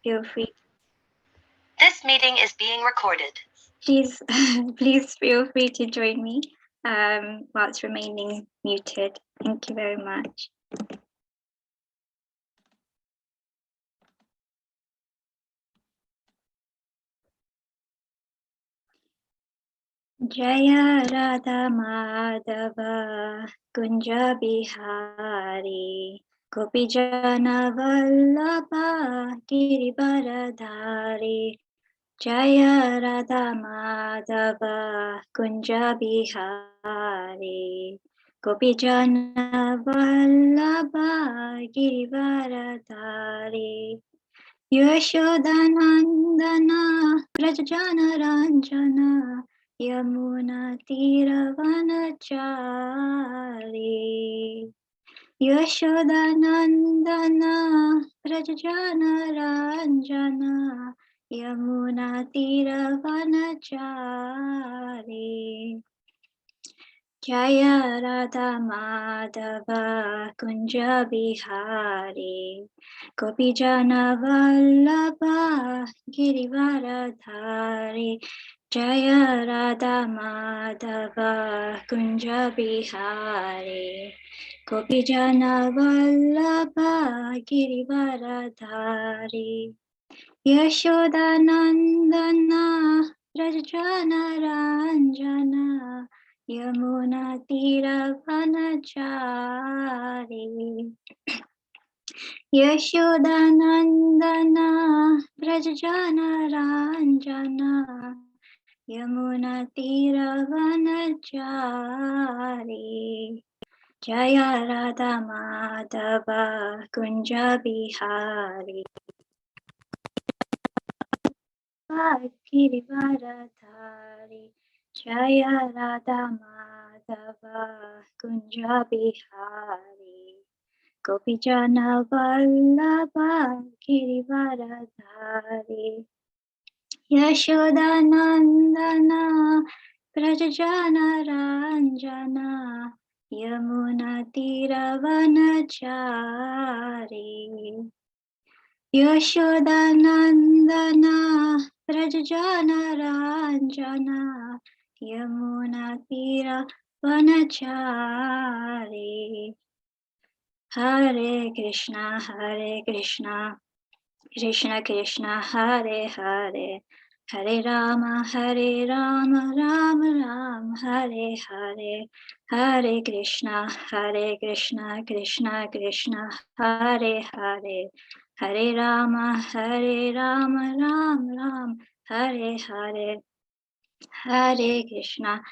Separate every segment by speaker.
Speaker 1: feel free.
Speaker 2: This meeting is being recorded.
Speaker 1: Please, please feel free to join me whilst remaining muted. Thank you very much. Jaya Radha Madhava Kunja Bihari Gopijana Vallabha Girivaradhari Jaya Radha Madhava Kunja Bihari Gopijana Vallabha Girivaradhari Yashodanandana Brajajana Ranjana Yamuna Tiravanachari Yashodanandana Brajajana Ranjana Yamuna Tiravanachari Jaya Radha Madhava Kunja Bihari Gopijana Vallabha Girivaradhari Jaya Radha Madhava Kunja Bihari Gopijana Vallabha Girivaradhari Yashodanandana Brajajana Ranjana Yamuna Tiravanachari Yashodanandana Brajajana Ranjana Yamuna Tiravanachari Jaya Radha Madhava Kunja Bihari Girivaradhari Jaya Radha Madhava Kunja Bihari Gopijana Vallabha Girivaradhari Yashodanandana Brajajana Ranjana Yamuna Tiravanachari Yashodanandana Brajajana Ranjana Yamuna Tiravanachari Hare Krishna, Krishna Krishna, Hare Hare, Hare Rama, Rama Rama, Hare Hare, Hare Krishna, Krishna Krishna, Hare Hare, Hare Rama, Rama Rama, Hare Hare. Hare Krishna,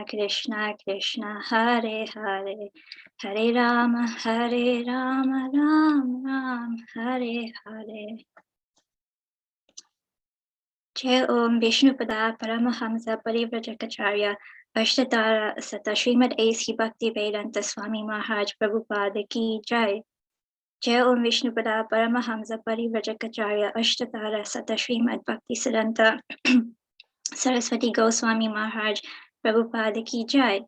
Speaker 1: Krishna Krishna, Hare Hare, Hare Rama, Rama Rama, Hare Hare. Jai Om Vishnupada Paramahamsa Parivrajakacarya Ashtadhara Sata Srimad A.C. Bhaktivedanta Swami Maharaj Prabhupada Ki Jai. Jai Om Vishnupada Paramahamsa Parivrajakacarya Ashtadhara Sata Srimad Bhaktisiddhanta Saraswati Goswami Maharaj Prabhupada Ki Jai,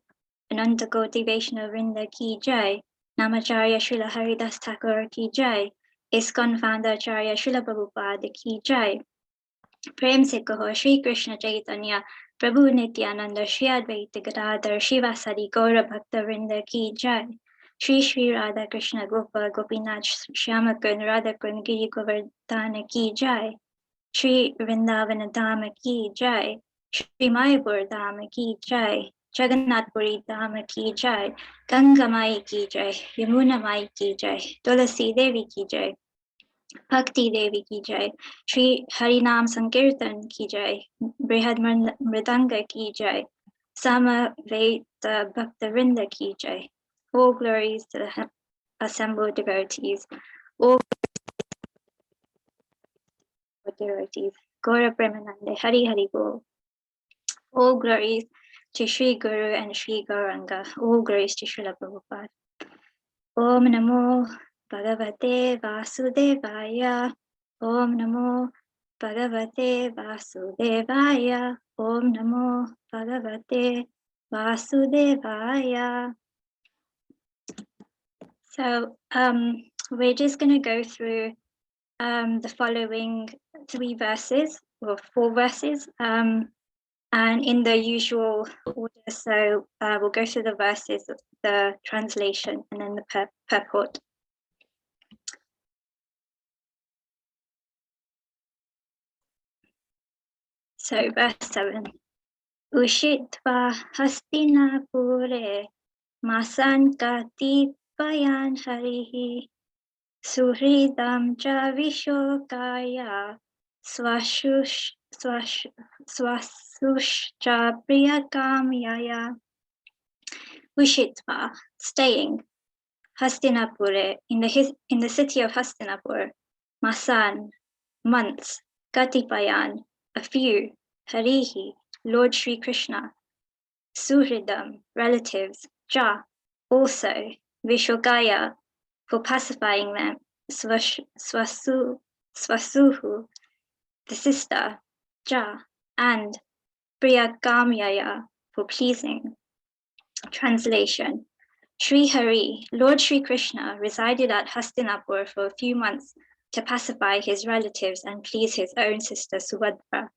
Speaker 1: Ananta Koti Vaishnava Vrinda Ki Jai, Namacharya Srila Haridas Thakur Ki Jai, ISKCON Founder Acharya Srila Prabhupada Ki Jai. Prem se kaho Shri Krishna Chaitanya Prabhu Nityananda Shri Advaita Gadadhar Shivasadi Gaura Bhakta Vrinda Ki Jai. Shri Radha Krishna Gopa Gopinath Shyamakun Radhakun Giri Govardhana Ki Jai. Shri Vrindavana Dhama Ki Jai, Shri Mayapur Dhama Ki Jai, Jagannath Puri Dhama Ki Jai, Ganga Mai Ki Jai, Yamuna Mai Ki Jai, Tulasi Devi Ki Jai, Bhakti Devi Ki Jai, Shri Harinam Sankirtan Ki Jai, Brihad Mridanga Ki Jai, Sama Veda Bhaktavinda Ki Jai. All glories to the assembled devotees. All devotees. Gaura Premanande, Hari Hari Bol. All glories to Sri Guru and Sri Gauranga. All glories to Srila Prabhupada. Om Namo Bhagavate Vasudevaya. Om Namo Bhagavate Vasudevaya. Om Namo Bhagavate Vasudevaya. So we're just going to go through the following 3 verses or 4 verses, and in the usual order. So we'll go through the verses, the translation, and then the purport. So verse 7. Ushitva Hastinapure Masan Katipayan Harihi Suhridam cha Vishokaya Swasushcha Priyakamyaya. Ushitva, staying. Hastinapure, in the city of Hastinapur. Masan, months. Katipayan, a few. Harihi, Lord Sri Krishna. Suhridam, relatives. Ja, also. Vishogaya, for pacifying them. Swasuhu, the sister. Ja, and Priyakamyaya, for pleasing. Translation. Sri Hari, Lord Sri Krishna, resided at Hastinapur for a few months to pacify his relatives and please his own sister Subhadra.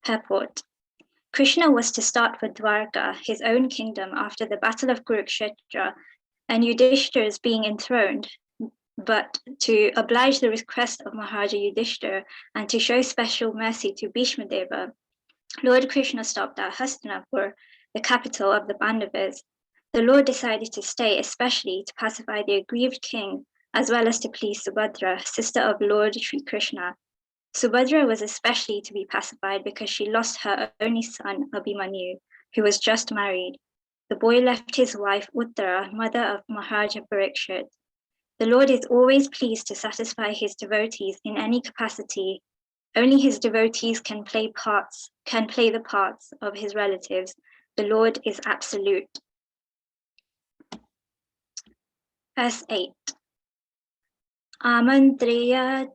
Speaker 1: Purport. Krishna was to start for Dwarka, his own kingdom, after the battle of Kurukshetra, and Yudhishthira's being enthroned, but to oblige the request of Maharaja Yudhishthira and to show special mercy to Bhishma Deva, Lord Krishna stopped at Hastinapur, the capital of the Pandavas. The Lord decided to stay, especially to pacify the aggrieved king, as well as to please Subhadra, sister of Lord Sri Krishna. Subhadra was especially to be pacified because she lost her only son, Abhimanyu, who was just married. The boy left his wife, Uttara, mother of Maharaja Parikshit. The Lord is always pleased to satisfy his devotees in any capacity. Only his devotees can play the parts of his relatives. The Lord is absolute. Verse 8. Amantriya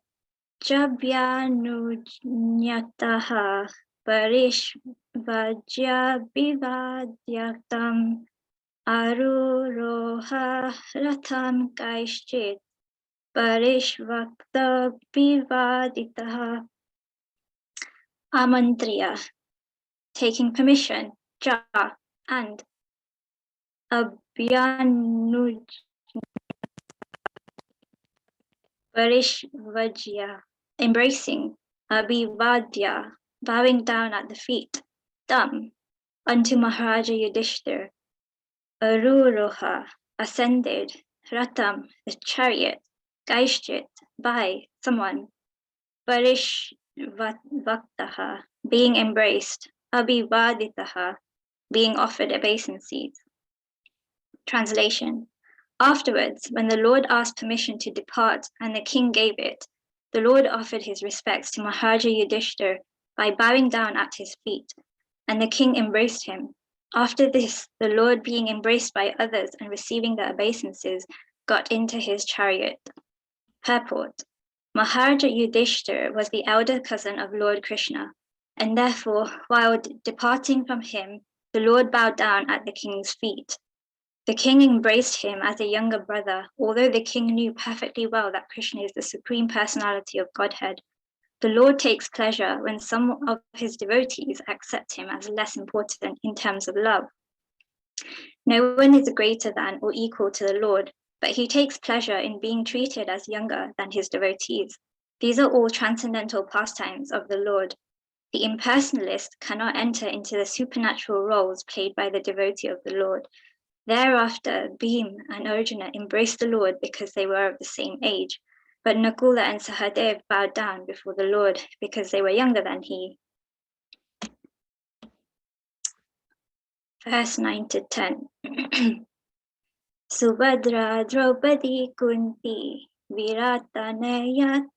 Speaker 1: Jabhyanujnyataha Parishvajya Vivadyatam Aruroha Ratham Kaishchit Parishvakta Vivaditaha. Amantriya, taking permission. Ja, and. Abhyanuj Parishvajya, embracing. Abhivadya, bowing down at the feet. Tam, unto Maharaja Yudhishthira. Aruroha, ascended. Ratam, the chariot. Gaishchit, by someone. Parishvaktaha, being embraced. Abhivaditaha, being offered obeisances. Translation. Afterwards, when the Lord asked permission to depart and the king gave it, the Lord offered his respects to Maharaja Yudhishthira by bowing down at his feet, and the king embraced him. After this, the Lord, being embraced by others and receiving the obeisances, got into his chariot. Purport. Maharaja Yudhishthira was the elder cousin of Lord Krishna, and therefore, while departing from him, the Lord bowed down at the king's feet. The king embraced him as a younger brother, although the king knew perfectly well that Krishna is the supreme personality of Godhead. The Lord takes pleasure when some of his devotees accept him as less important in terms of love. No one is greater than or equal to the Lord, but he takes pleasure in being treated as younger than his devotees. These are all transcendental pastimes of the Lord. The impersonalist cannot enter into the supernatural roles played by the devotee of the Lord. Thereafter, Bhim and Arjuna embraced the Lord because they were of the same age, but Nakula and Sahadev bowed down before the Lord because they were younger than he. Verse 9 to 10. Subhadra Draupadi Kunti Virata Tanaya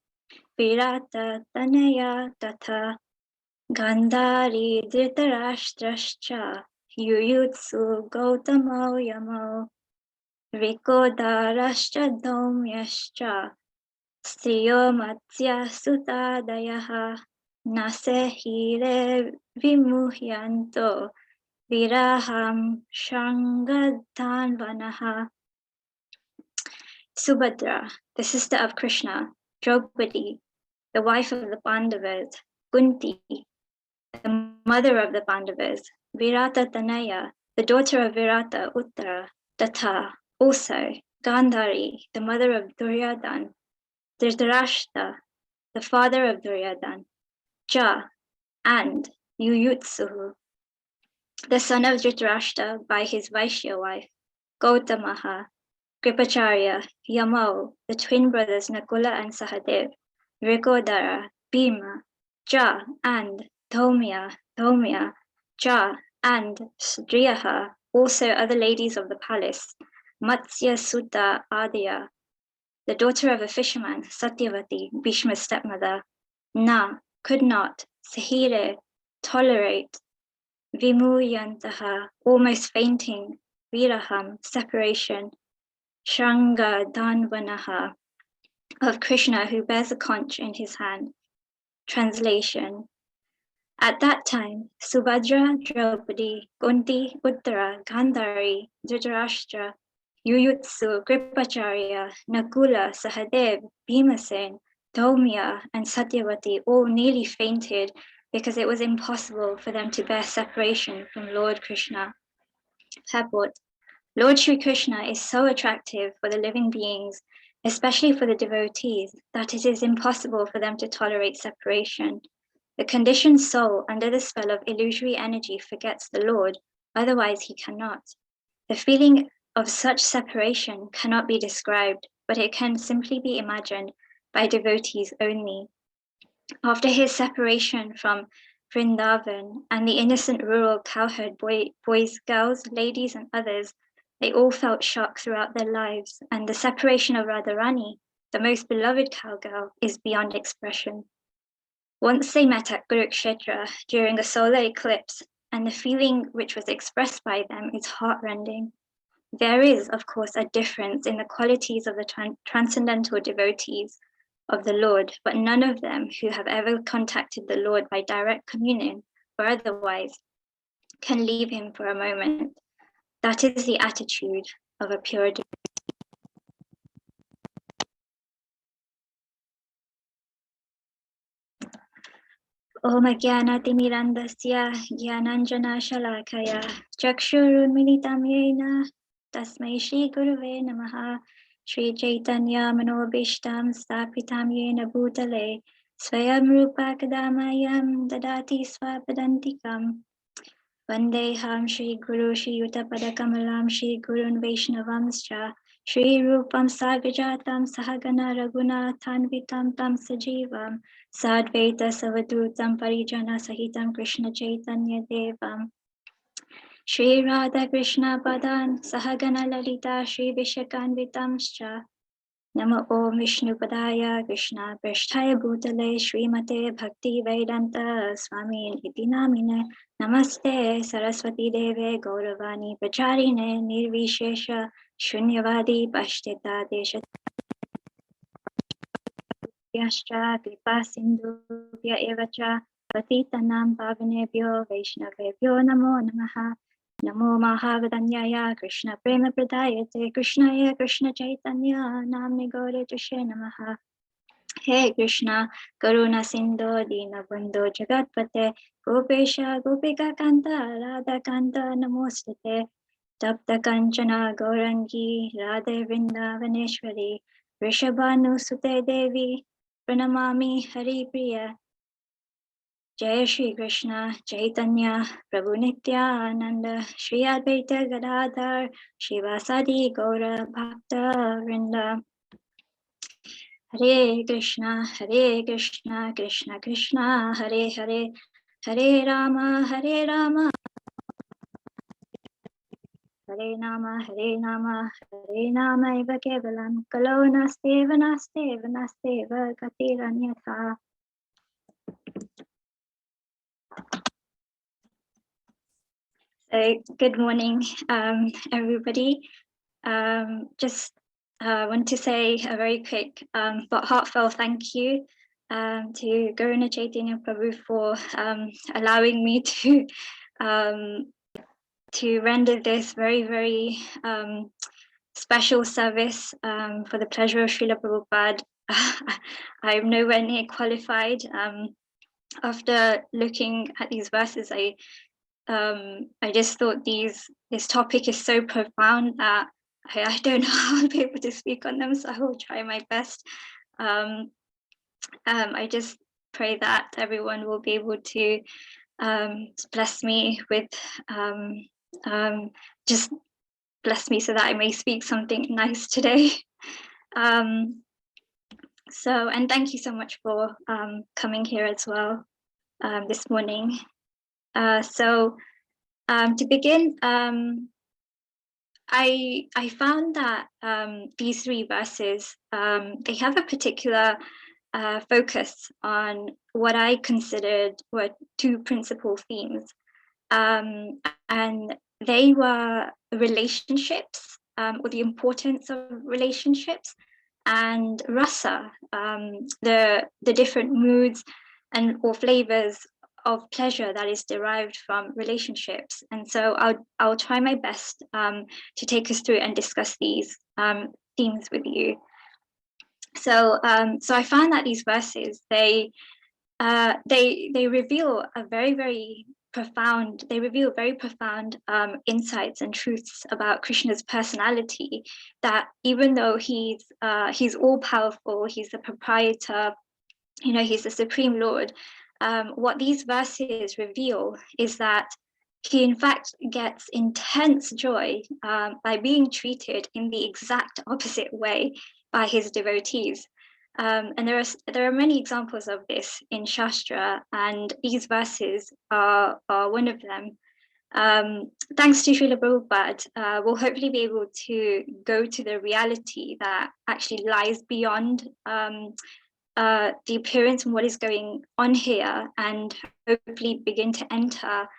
Speaker 1: Tatha Gandhari Dhritarashtrascha Yuyutsu Gautamo Yamo Rikodarashcha Domyascha Striyo Matsya Sutadayaha Nasehire Vimuhyanto Viraham Shangadhanvanaha. Subhadra, the sister of Krishna, Draupadi, the wife of the Pandavas, Kunti, the mother of the Pandavas, Virata Tanaya, the daughter of Virata Uttara, Tatha, also Gandhari, the mother of Duryodhan, Dhritarashtra, the father of Duryodhan, Ja, and Yuyutsuhu, the son of Dhritarashtra by his Vaishya wife, Gautamaha, Kripacharya, Yamo, the twin brothers Nakula and Sahadev, Rikodara, Bhima, Ja, and Dhaumya, Ja, and Sudriyaha, also other ladies of the palace, Matsya Sutta Adya, the daughter of a fisherman, Satyavati, Bhishma's stepmother, could not, Sahire, tolerate, Vimuyantaha, almost fainting, Viraham, separation, Shranga Danvanaha, of Krishna who bears a conch in his hand. Translation. At that time, Subhadra, Draupadi, Kunti, Uttara, Gandhari, Dhritarashtra, Yuyutsu, Kripacharya, Nakula, Sahadev, Bhimasen, Dhaumya, and Satyavati all nearly fainted because it was impossible for them to bear separation from Lord Krishna. Purport. Lord Sri Krishna is so attractive for the living beings, especially for the devotees, that it is impossible for them to tolerate separation. The conditioned soul under the spell of illusory energy forgets the Lord, otherwise he cannot. The feeling of such separation cannot be described, but it can simply be imagined by devotees only. After his separation from Vrindavan and the innocent rural cowherd boys, girls, ladies, and others, they all felt shock throughout their lives, and the separation of Radharani, the most beloved cowgirl, is beyond expression. Once they met at Kurukshetra during a solar eclipse, and the feeling which was expressed by them is heartrending. There is, of course, a difference in the qualities of the transcendental devotees of the Lord, but none of them who have ever contacted the Lord by direct communion or otherwise can leave him for a moment. That is the attitude of a pure devotee. Om Jnanatimirandasya Jnananjana Shalakaya Chakshurunmilitam Yena Tasmai Shri Guruve Namaha Shri Chaitanya Manobishtam Stapitam Yena Bhutale Swayam Rupa Kadamayam Dadati Swapadantikam Vandeham Shri Guru Shri Yuta Kamalam Shri Gurun Vaishnavamscha Shri Rupam Sagrajatam Sahagana Raguna Tanvitam Tam Sajivam Sadvaita Savadutam Parijana Sahitam Krishna Chaitanya Devam Shri Radha Krishna Padan Sahagana Lalita Shri Vishakanvitamscha Namo Om Vishnu Padaya Krishna Prasthaya Bhutale Srimate Bhakti Vedanta Swami Iti Namine Namaste Saraswati Deve Gauravani Pracharine Nirvishesha Shunyavadi Pashtita Desha Yascha Kripa Sindhubhya Evacha Patitanam Pavanebhyo Vaishnavebhyo Namo Namaha Namo Mahavadanyaya Krishna Prema Pradayate Krishnaya Krishna Chaitanya Namne Gaure Tushe Namaha He Krishna Karuna Sindhu Dina Bandhu Jagatpate Gopesha Gopika Kanta Radha Kanta Namostate Tapta Kanchana Gaurangi Radhe Vrindavaneshwari Rishabhanu Sute Devi Pranamami Hari Priya Jai Shri Krishna Chaitanya Prabhu Nityananda Shri Advaita Gadadhar Shivasadi Gaura Bhakta Vrinda Hare Krishna Krishna Krishna Hare Hare Hare Rama Hare Rama Hare Nama Hare Nama Eva Kevalam Kalo Nasteva Nasteva Nasteva Katiranyatha. So good morning, everybody. Just want to say a very quick but heartfelt thank you to Guruna Chaitanya Prabhu for allowing me to render this very, very special service for the pleasure of Srila Prabhupada I'm nowhere near qualified. After looking at these verses, I just thought this topic is so profound that I don't know how I'll be able to speak on them, so I will try my best. I just pray that everyone will be able to bless me with just bless me so that I may speak something nice today. So, and thank you so much for coming here as well this morning. So to begin, I found that these three verses, they have a particular focus on what I considered were two principal themes. And they were relationships, or the importance of relationships, and rasa, the different moods and or flavors of pleasure that is derived from relationships. And so I'll try my best to take us through and discuss these themes with you. So I found that these verses, they reveal a very profound, they reveal very profound insights and truths about Krishna's personality, that even though he's all powerful, he's the proprietor, he's the supreme lord, what these verses reveal is that he in fact gets intense joy by being treated in the exact opposite way by his devotees. And there are many examples of this in Shastra, and these verses are one of them. Thanks to Srila Prabhupada, we'll hopefully be able to go to the reality that actually lies beyond the appearance and what is going on here, and hopefully begin to enter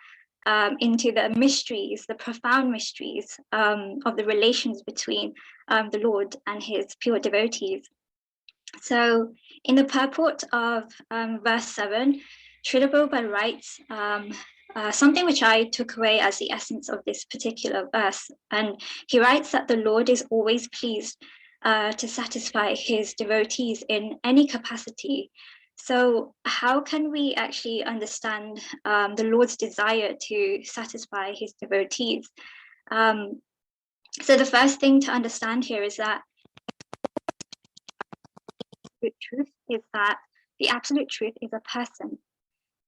Speaker 1: into the mysteries, the profound mysteries of the relations between the Lord and his pure devotees. So in the purport of verse 7, Srila Prabhupada writes something which I took away as the essence of this particular verse. And he writes that the Lord is always pleased to satisfy his devotees in any capacity. So how can we actually understand the Lord's desire to satisfy his devotees? So the first thing to understand here is that the truth is that the absolute truth is a person.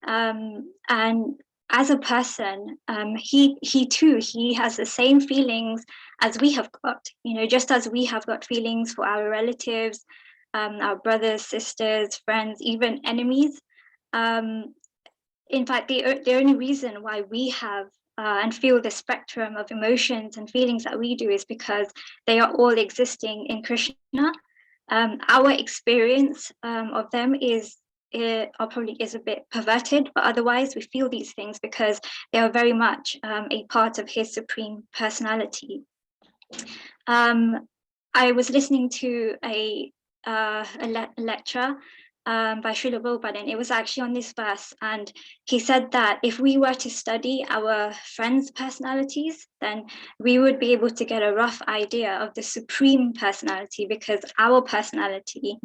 Speaker 1: And as a person, he too has the same feelings as we have got, just as we have got feelings for our relatives, our brothers, sisters, friends, even enemies. In fact, the only reason why we have and feel the spectrum of emotions and feelings that we do is because they are all existing in Krishna. Our experience of them probably is a bit perverted, but otherwise we feel these things because they are very much a part of his supreme personality. I was listening to a lecture by Srila Prabhupada, and it was actually on this verse, and he said that if we were to study our friends' personalities, then we would be able to get a rough idea of the supreme personality, because our personality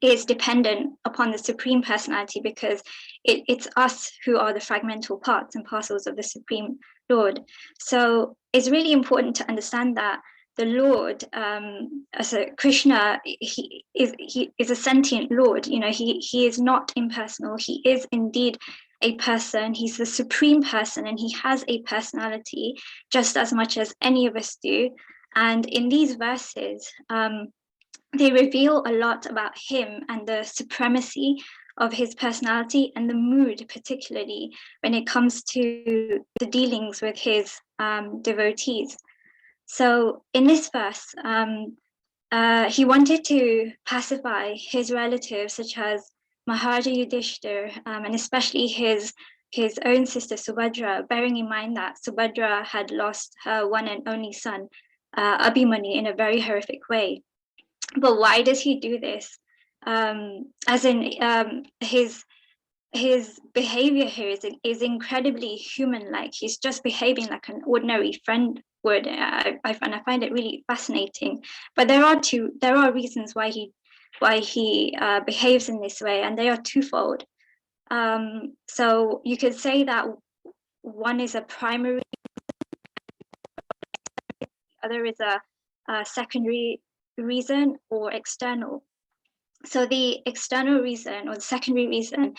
Speaker 1: is dependent upon the supreme personality, because it's us who are the fragmental parts and parcels of the Supreme Lord. So it's really important to understand that the Lord, as a Krishna, he is a sentient Lord. He is not impersonal. He is indeed a person. He's the supreme person, and he has a personality just as much as any of us do. And in these verses, they reveal a lot about him and the supremacy of his personality and the mood, particularly when it comes to the dealings with his devotees. So in this verse, he wanted to pacify his relatives, such as Maharaja Yudhishthir, and especially his own sister Subhadra, bearing in mind that Subhadra had lost her one and only son, Abhimanyu, in a very horrific way. But why does he do this? As in his behavior here is incredibly human-like. He's just behaving like an ordinary friend would. I find it really fascinating. But there are reasons why he behaves in this way, and they are twofold. So you could say that one is a primary, the other is a secondary reason or external. So the external reason or the secondary reason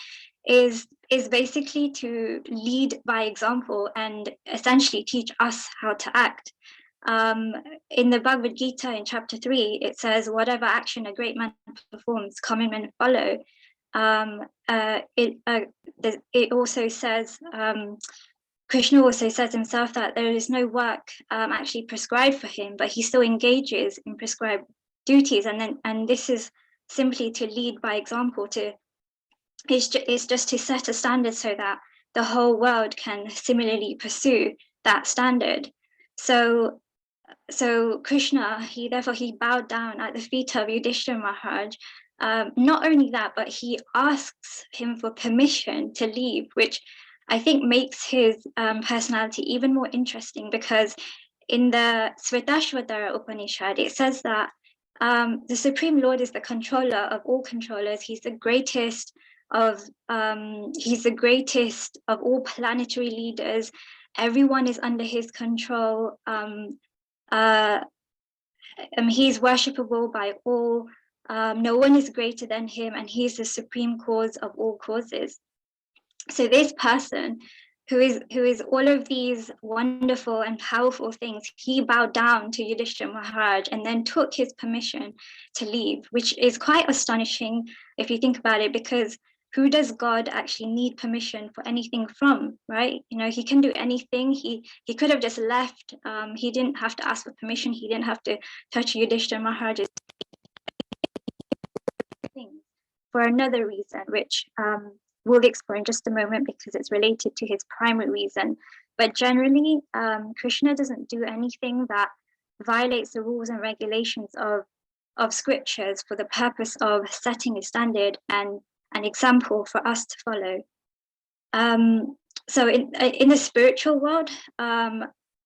Speaker 1: is basically to lead by example and essentially teach us how to act. In the Bhagavad Gita in chapter 3, it says, whatever action a great man performs, common men follow. It also says, Krishna also says himself that there is no work actually prescribed for him, but he still engages in prescribed duties. And this is simply to lead by example, it's just to set a standard so that the whole world can similarly pursue that standard. So Krishna, he bowed down at the feet of Yudhishthira Maharaj. Not only that, but he asks him for permission to leave, which I think makes his personality even more interesting, because in the Svetashvatara Upanishad, it says that the Supreme Lord is the controller of all controllers. He's the greatest of all planetary leaders. Everyone is under his control. He's worshipable by all. No one is greater than him, and he's the supreme cause of all causes. So this person who is all of these wonderful and powerful things, he bowed down to Yudhishthira Maharaj and then took his permission to leave, which is quite astonishing if you think about it, because who does God actually need permission for anything from, right? You know, he can do anything. He could have just left. He didn't have to ask for permission. He didn't have to touch Yudhishthira Maharaj's things for another reason, which we'll explore in just a moment because it's related to his primary reason. But generally, Krishna doesn't do anything that violates the rules and regulations of scriptures for the purpose of setting a standard and an example for us to follow. So in the spiritual world,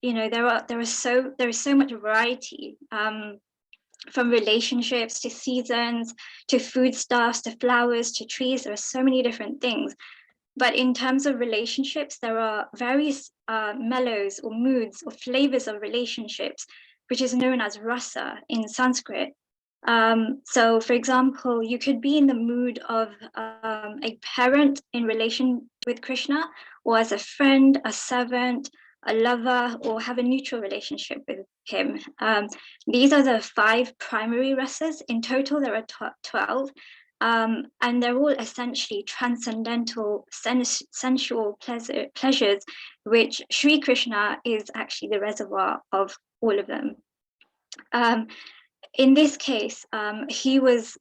Speaker 1: you know, there is so much variety, from relationships to seasons to foodstuffs to flowers to trees. There are so many different things. But in terms of relationships, there are various mellows or moods or flavors of relationships, which is known as rasa in Sanskrit. So, for example, you could be in the mood of a parent in relation with Krishna, or as a friend, a servant, a lover, or have a neutral relationship with him. These are the 5 primary rasas. In total, there are 12. And they're all essentially transcendental sensual pleasures, which Sri Krishna is actually the reservoir of all of them. In this case, he was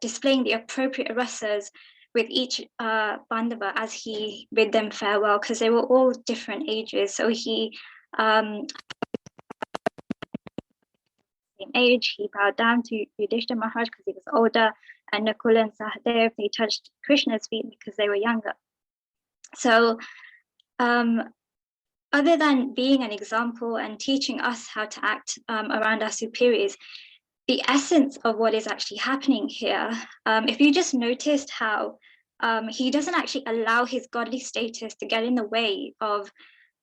Speaker 1: displaying the appropriate rasas with each Pandava as he bid them farewell, because they were all different ages. So he, same age, he bowed down to Yudhishthira Maharaj because he was older, and Nakula and Sahadev, they touched Krishna's feet because they were younger. So other than being an example and teaching us how to act around our superiors, the essence of what is actually happening here, if you just noticed how he doesn't actually allow his godly status to get in the way of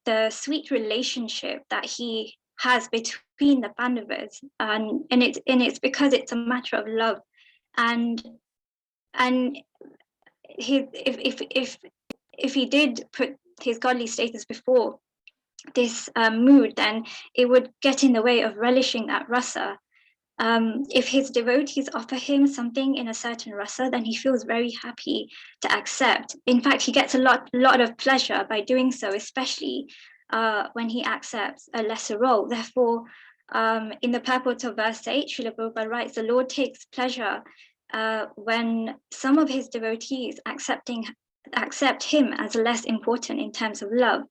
Speaker 1: the sweet relationship that he has between the Pandavas, and it's because it's a matter of love, and if he did put his godly status before this mood, then it would get in the way of relishing that rasa. If his devotees offer him something in a certain rasa, then he feels very happy to accept. In fact, he gets a lot of pleasure by doing so, especially when he accepts a lesser role. Therefore, in the purport of verse 8, Srila Prabhupada writes, the Lord takes pleasure when some of his devotees accept him as less important in terms of love.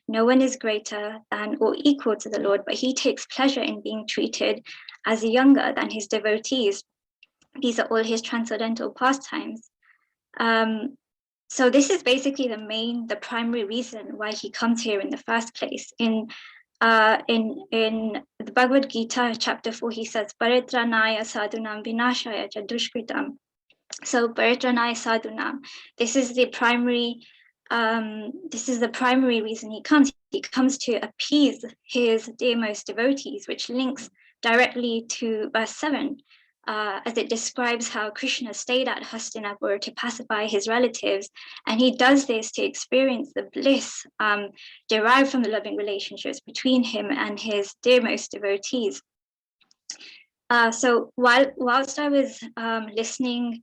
Speaker 1: No one is greater than or equal to the Lord, but he takes pleasure in being treated as younger than his devotees. These are all his transcendental pastimes. So this is basically the primary reason why he comes here in the first place. In In the Bhagavad Gita, chapter 4, he says, Paritranaya sadhunam vinashaya cha dushkritam. So Paritranaya sadhunam, this is the primary reason he comes. He comes to appease his dearmost devotees, which links directly to verse 7, as it describes how Krishna stayed at Hastinapur to pacify his relatives. And he does this to experience the bliss derived from the loving relationships between him and his dearmost devotees. So whilst I was listening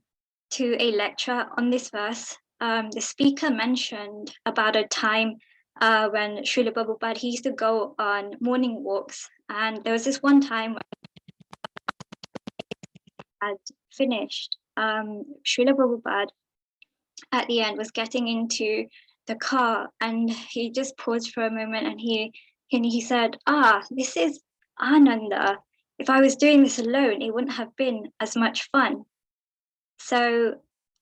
Speaker 1: to a lecture on this verse, the speaker mentioned about a time when Srila Prabhupada, he used to go on morning walks. And there was this one time when I had finished, Srila Prabhupada at the end was getting into the car, and he just paused for a moment, and he said, this is Ananda. If I was doing this alone, it wouldn't have been as much fun. So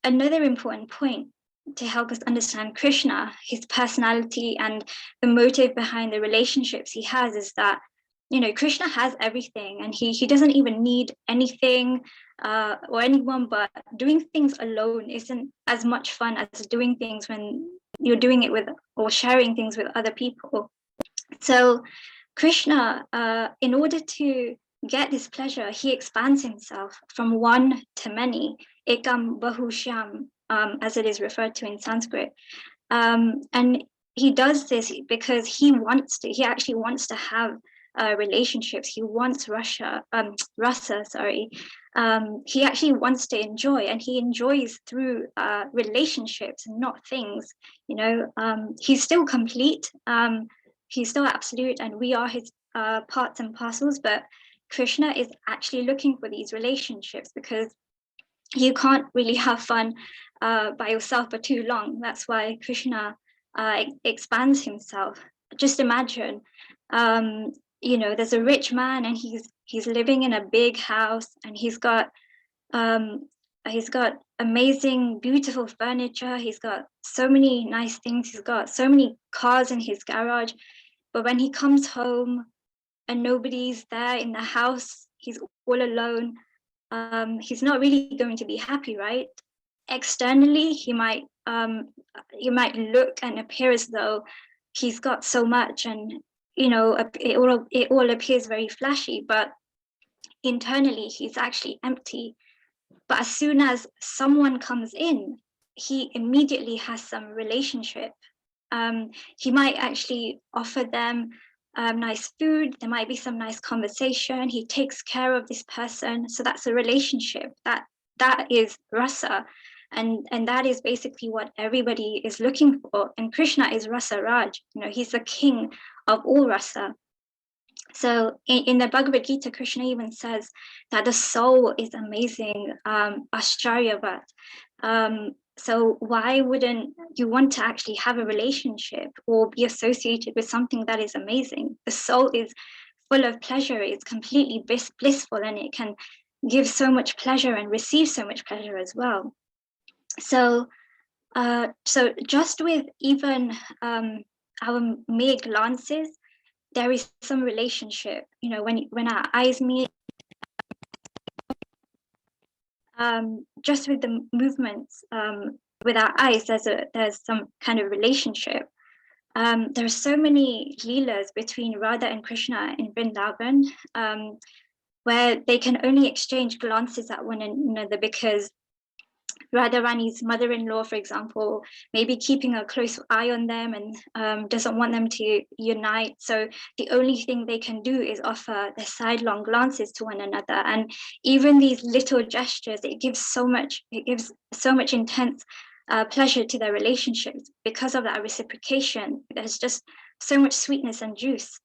Speaker 1: another important point to help us understand Krishna, his personality and the motive behind the relationships he has, is that, you know, Krishna has everything, and he doesn't even need anything or anyone, but doing things alone isn't as much fun as doing things when you're doing it with, or sharing things with other people. So Krishna, in order to get this pleasure, he expands himself from one to many, ekam bahushyam, as it is referred to in Sanskrit. And he does this because he actually wants to have relationships. He wants rasa. He actually wants to enjoy, and he enjoys through relationships, not things. You know, he's still complete. He's still absolute, and we are his parts and parcels. But Krishna is actually looking for these relationships, because you can't really have fun by yourself for too long. That's why Krishna expands himself. Just imagine, you know, there's a rich man, and he's living in a big house, and he's got amazing, beautiful furniture. He's got so many nice things. He's got so many cars in his garage. But when he comes home and nobody's there in the house, he's all alone, he's not really going to be happy, right? Externally, he might look and appear as though he's got so much, and, you know, it all appears very flashy, but internally he's actually empty. But as soon as someone comes in, he immediately has some relationship. He might actually offer them nice food. There might be some nice conversation. He takes care of this person. So that's a relationship. That is rasa. And that is basically what everybody is looking for. And Krishna is Rasa Raj. You know, he's the king of all rasa. So in the Bhagavad Gita, Krishna even says that the soul is amazing, Ascharyavat. So why wouldn't you want to actually have a relationship or be associated with something that is amazing? The soul is full of pleasure. It's completely blissful, and it can give so much pleasure and receive so much pleasure as well. So just with even our mere glances, there is some relationship. You know, when our eyes meet, just with the movements with our eyes, there's some kind of relationship. There are so many leelas between Radha and Krishna in Vrindavan, where they can only exchange glances at one another, because Radharani's mother-in-law, for example, may be keeping a close eye on them and doesn't want them to unite. So the only thing they can do is offer their sidelong glances to one another. And even these little gestures, it gives so much intense pleasure to their relationships because of that reciprocation. There's just so much sweetness and juice.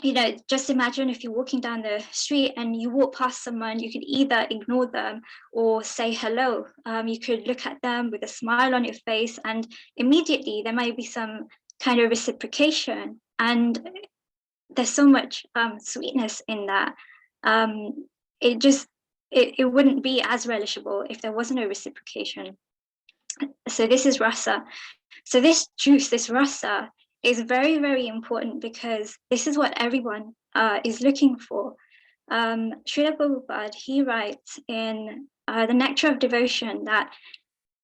Speaker 1: You know, just imagine if you're walking down the street and you walk past someone, you could either ignore them or say hello. You could look at them with a smile on your face, and immediately there might be some kind of reciprocation. And there's so much sweetness in that. It wouldn't be as relishable if there wasn't a reciprocation. So this is rasa. So this juice, this rasa, is very, very important because this is what everyone is looking for. Srila Prabhupada, he writes in the Nectar of Devotion that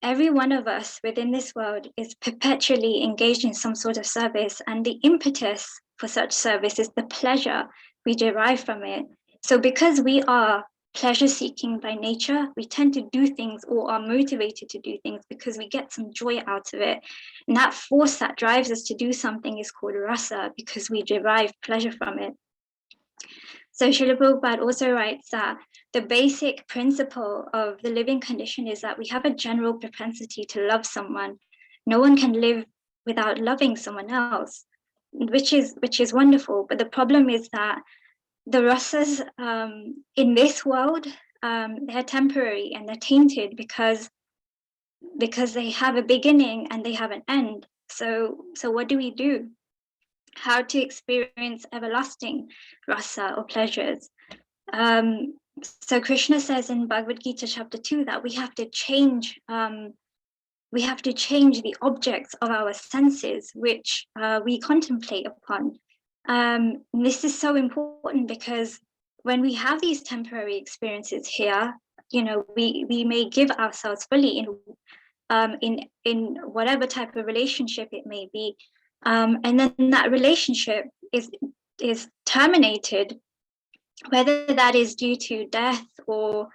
Speaker 1: every one of us within this world is perpetually engaged in some sort of service, and the impetus for such service is the pleasure we derive from it. So because we are pleasure seeking by nature, we tend to do things or are motivated to do things because we get some joy out of it. And that force that drives us to do something is called rasa, because we derive pleasure from it. So Srila Prabhupada also writes that the basic principle of the living condition is that we have a general propensity to love someone. No one can live without loving someone else, which is wonderful. But the problem is that the rasas in this world, they're temporary and they're tainted because they have a beginning and they have an end. So what do we do? How to experience everlasting rasa or pleasures? So Krishna says in Bhagavad Gita chapter 2 that we have to change the objects of our senses, which we contemplate upon. This is so important because when we have these temporary experiences here, we may give ourselves fully in whatever type of relationship it may be, and then that relationship is terminated, whether that is due to death or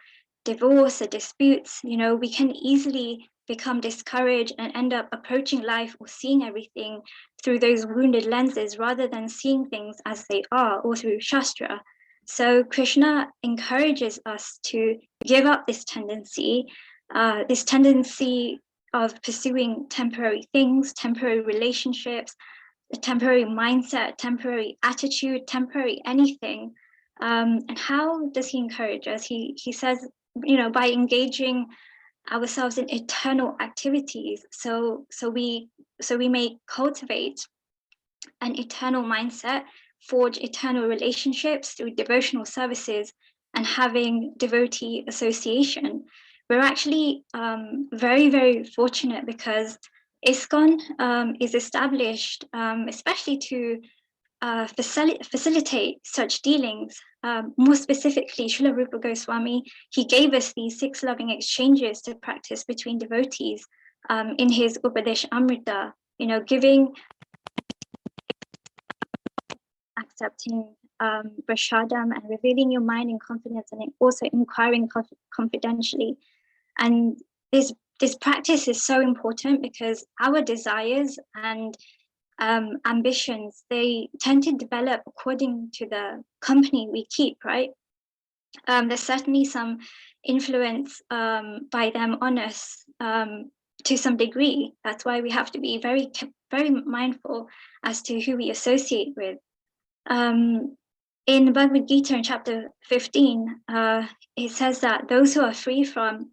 Speaker 1: divorce or disputes. We can easily become discouraged and end up approaching life or seeing everything through those wounded lenses rather than seeing things as they are, or through Shastra. So Krishna encourages us to give up this tendency of pursuing temporary things, temporary relationships, a temporary mindset, temporary attitude, temporary anything. And how does he encourage us? He says, by engaging ourselves in eternal activities, so we may cultivate an eternal mindset, forge eternal relationships through devotional services and having devotee association. We're actually very, very fortunate because ISKCON is established especially to facilitate such dealings. More specifically, Srila Rupa Goswami, he gave us these 6 loving exchanges to practice between devotees in his Upadesh Amrita, giving, accepting prashadam, and revealing your mind in confidence, and also inquiring confidentially. And this practice is so important because our desires and ambitions, they tend to develop according to the company we keep, right? There's certainly some influence by them on us to some degree. That's why we have to be very, very mindful as to who we associate with. In Bhagavad Gita in chapter 15, it says that those who are free from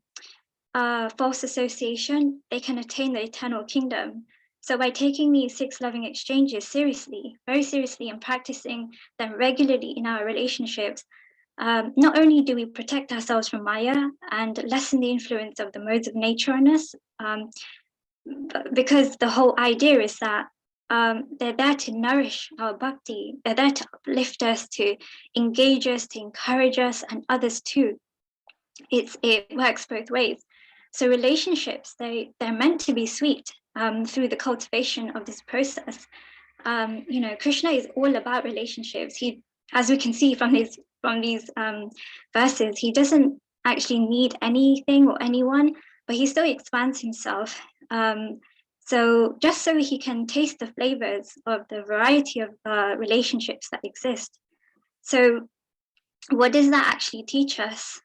Speaker 1: false association, they can attain the eternal kingdom. So by taking these 6 loving exchanges seriously, very seriously, and practicing them regularly in our relationships, not only do we protect ourselves from Maya and lessen the influence of the modes of nature on us, because the whole idea is that they're there to nourish our bhakti, they're there to uplift us, to engage us, to encourage us, and others too. It works both ways. So relationships, they're meant to be sweet through the cultivation of this process. Krishna is all about relationships. He, as we can see from these verses, he doesn't actually need anything or anyone, but he still expands himself. So just so he can taste the flavors of the variety of relationships that exist. So what does that actually teach us?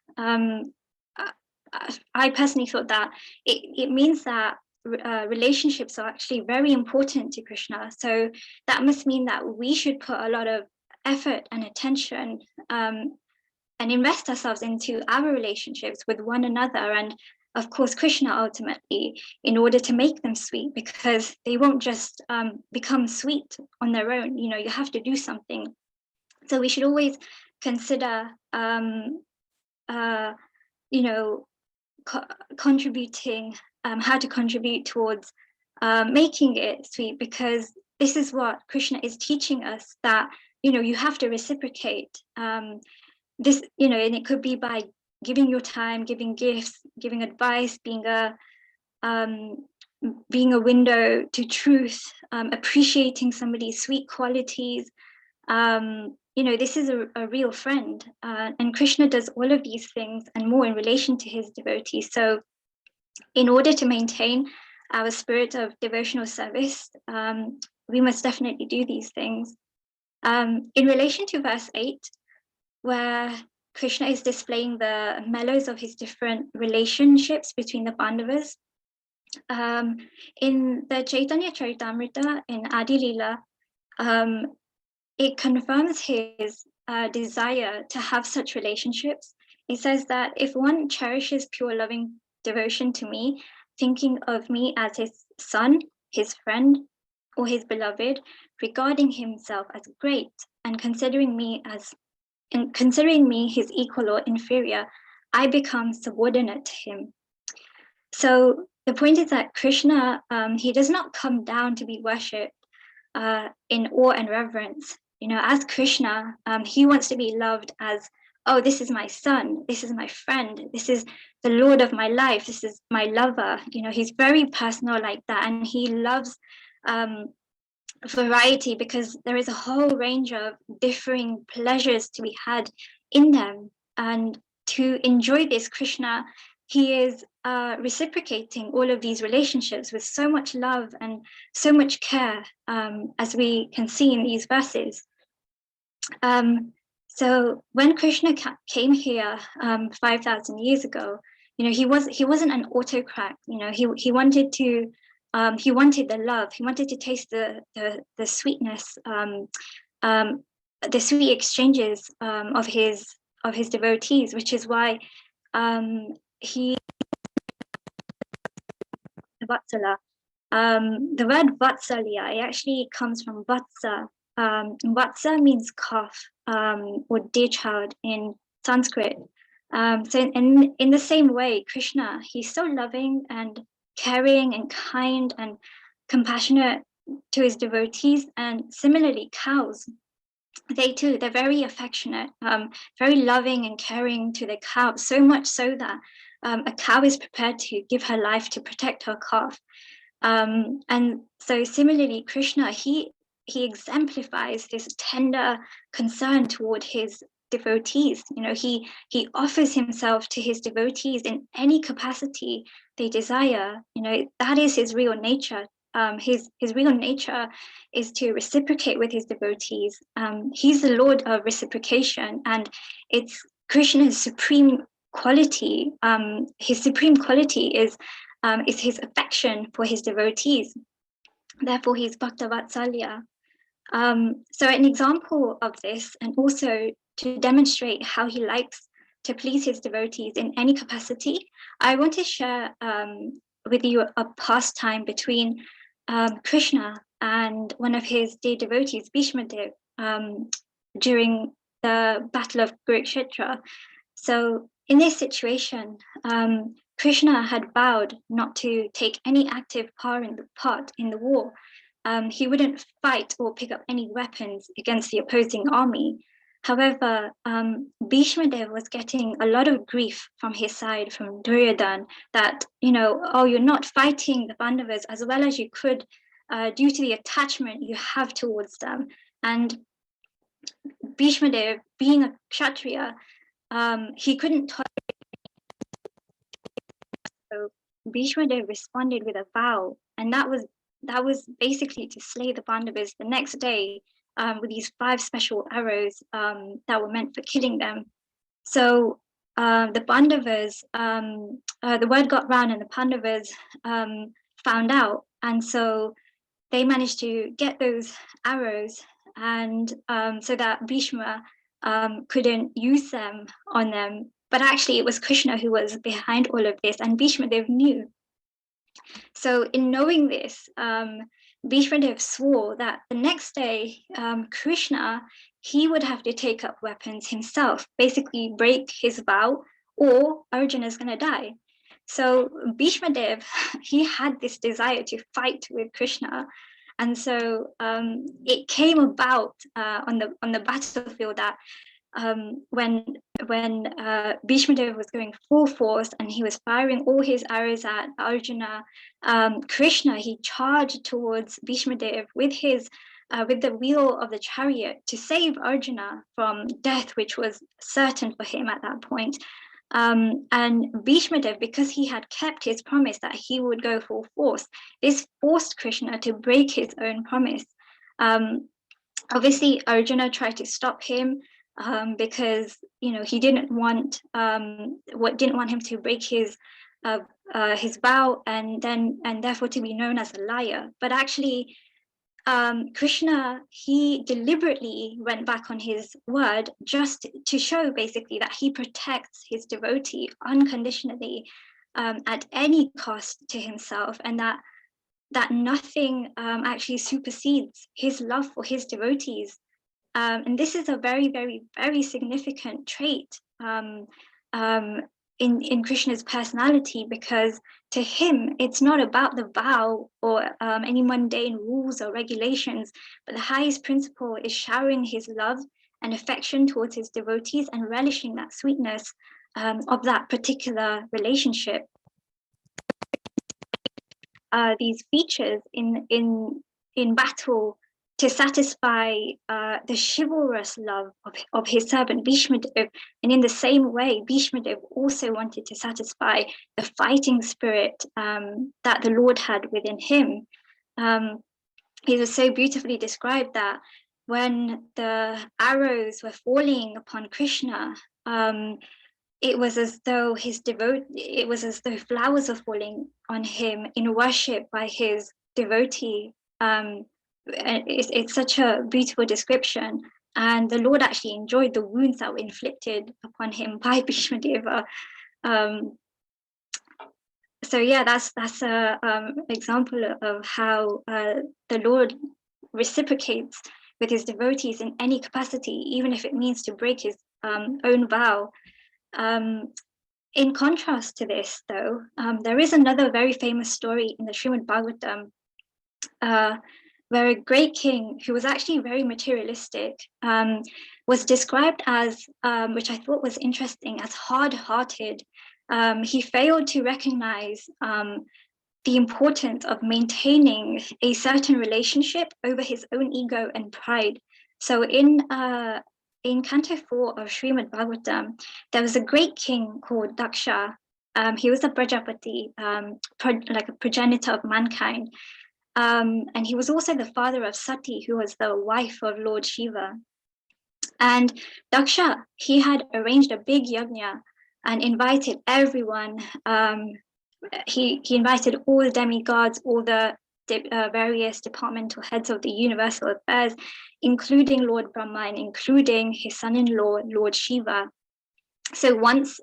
Speaker 1: I personally thought that it means that relationships are actually very important to Krishna. So that must mean that we should put a lot of effort and attention and invest ourselves into our relationships with one another, and of course Krishna ultimately, in order to make them sweet, because they won't just become sweet on their own. You have to do something. So we should always consider contributing, how to contribute towards making it sweet, because this is what Krishna is teaching us, that, you have to reciprocate. This, and it could be by giving your time, giving gifts, giving advice, being a window to truth, appreciating somebody's sweet qualities. This is a real friend. And Krishna does all of these things and more in relation to his devotees. So in order to maintain our spirit of devotional service, we must definitely do these things. In relation to verse 8, where Krishna is displaying the mellows of his different relationships between the Pandavas, in the Chaitanya Charitamrita, in Adi Lila, it confirms his desire to have such relationships. It says that if one cherishes pure loving devotion to me, thinking of me as his son, his friend, or his beloved, regarding himself as great, and considering me his equal or inferior, I become subordinate to him. So the point is that Krishna, he does not come down to be worshipped in awe and reverence. As Krishna, he wants to be loved as, oh, this is my son, this is my friend, this is the Lord of my life, this is my lover. He's very personal like that, and he loves variety, because there is a whole range of differing pleasures to be had in them. And to enjoy this, Krishna, he is reciprocating all of these relationships with so much love and so much care, as we can see in these verses. So when Krishna came here 5,000 years ago, he wasn't an autocrat. He wanted to. He wanted the love. He wanted to taste the sweetness, the sweet exchanges of his devotees, which is why he Vatsala. The word Vatsalya, it actually comes from Vatsa. Vatsa means calf, or dear child in Sanskrit. So in the same way, Krishna, he's so loving and caring and kind and compassionate to his devotees. And similarly, cows, they're very affectionate, very loving and caring to the cow, so much so that a cow is prepared to give her life to protect her calf. And so similarly, Krishna, he exemplifies this tender concern toward his devotees. He offers himself to his devotees in any capacity they desire. That is his real nature. His real nature is to reciprocate with his devotees. He's the Lord of reciprocation, and it's Krishna's supreme quality. His supreme quality is his affection for his devotees. Therefore, he's Bhakta Vatsalya. So an example of this, and also to demonstrate how he likes to please his devotees in any capacity, I want to share with you a pastime between Krishna and one of his dear devotees, Bhishma Dev, during the Battle of Kurukshetra. So in this situation, Krishna had vowed not to take any active part in the war. He wouldn't fight or pick up any weapons against the opposing army. However, Bhishma Dev was getting a lot of grief from his side, from Duryodhan, that, oh, you're not fighting the Pandavas as well as you could due to the attachment you have towards them. And Bhishma Dev, being a Kshatriya, he couldn't tolerate. So Bhishma Dev responded with a vow, and that was basically to slay the Pandavas the next day with these 5 special arrows that were meant for killing them. So the Pandavas, the word got round, and the Pandavas found out, and so they managed to get those arrows, and so that Bhishma couldn't use them on them. But actually, it was Krishna who was behind all of this, and Bhishma Dev knew. So in knowing this, Bhishma Dev swore that the next day, Krishna, he would have to take up weapons himself, basically break his vow, or Arjuna is going to die. So Bhishma Dev, he had this desire to fight with Krishna, And so it came about on the battlefield that when Bhishma Dev was going full force and he was firing all his arrows at Arjuna, Krishna, he charged towards Bhishma Dev with the wheel of the chariot to save Arjuna from death, which was certain for him at that point. And Bhishma Dev, because he had kept his promise that he would go full force, this forced Krishna to break his own promise. Obviously, Arjuna tried to stop him because he didn't want him to break his vow and therefore to be known as a liar. But actually, Krishna, he deliberately went back on his word just to show basically that he protects his devotee unconditionally at any cost to himself, and that nothing actually supersedes his love for his devotees. And this is a very, very, very significant trait in Krishna's personality, because to him, it's not about the vow or any mundane rules or regulations, but the highest principle is showering his love and affection towards his devotees and relishing that sweetness of that particular relationship. These features in battle to satisfy the chivalrous love of his servant Bhishma Dev. And in the same way, Bhishma Dev also wanted to satisfy the fighting spirit that the Lord had within him. It was so beautifully described that when the arrows were falling upon Krishna, it was as though flowers were falling on him in worship by his devotee. It's such a beautiful description, and the Lord actually enjoyed the wounds that were inflicted upon him by Bhishma Deva. So yeah, that's a example of how the Lord reciprocates with his devotees in any capacity, even if it means to break his own vow. In contrast to this, though, there is another very famous story in the Srimad Bhagavatam, where a great king who was actually very materialistic was described as, which I thought was interesting, as hard-hearted. He failed to recognize the importance of maintaining a certain relationship over his own ego and pride. So in Canto 4 of Srimad Bhagavatam, there was a great king called Daksha. He was a Prajapati, like a progenitor of mankind. And he was also the father of Sati, who was the wife of Lord Shiva. And Daksha, he had arranged a big yajna and invited everyone. He invited all the demigods, all the various departmental heads of the universal affairs, including Lord Brahma and including his son-in-law, Lord Shiva. So once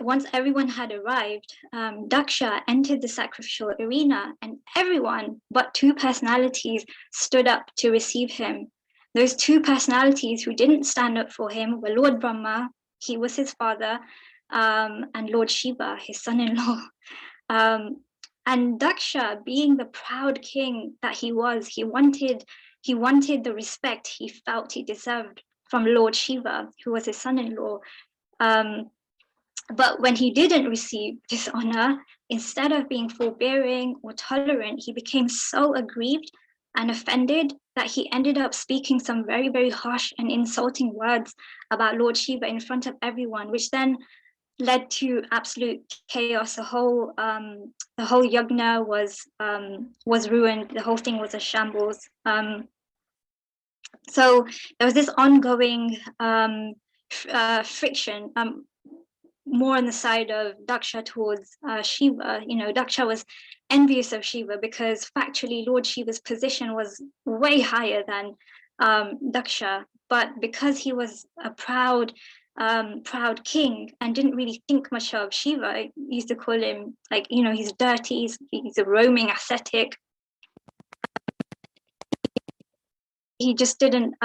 Speaker 1: once everyone had arrived, Daksha entered the sacrificial arena, and everyone but two personalities stood up to receive him. Those two personalities who didn't stand up for him were Lord Brahma, he was his father, and Lord Shiva, his son-in-law. And Daksha, being the proud king that he was, he wanted the respect he felt he deserved from Lord Shiva, who was his son-in-law. But when he didn't receive this honor, instead of being forbearing or tolerant, he became so aggrieved and offended that he ended up speaking some very, very harsh and insulting words about Lord Shiva in front of everyone, which then led to absolute chaos. The whole yajna was ruined. The whole thing was a shambles. So there was this ongoing friction, more on the side of Daksha towards Shiva. Daksha was envious of Shiva because factually Lord Shiva's position was way higher than Daksha, but because he was a proud king and didn't really think much of Shiva, I used to call him he's dirty, he's a roaming ascetic. He just didn't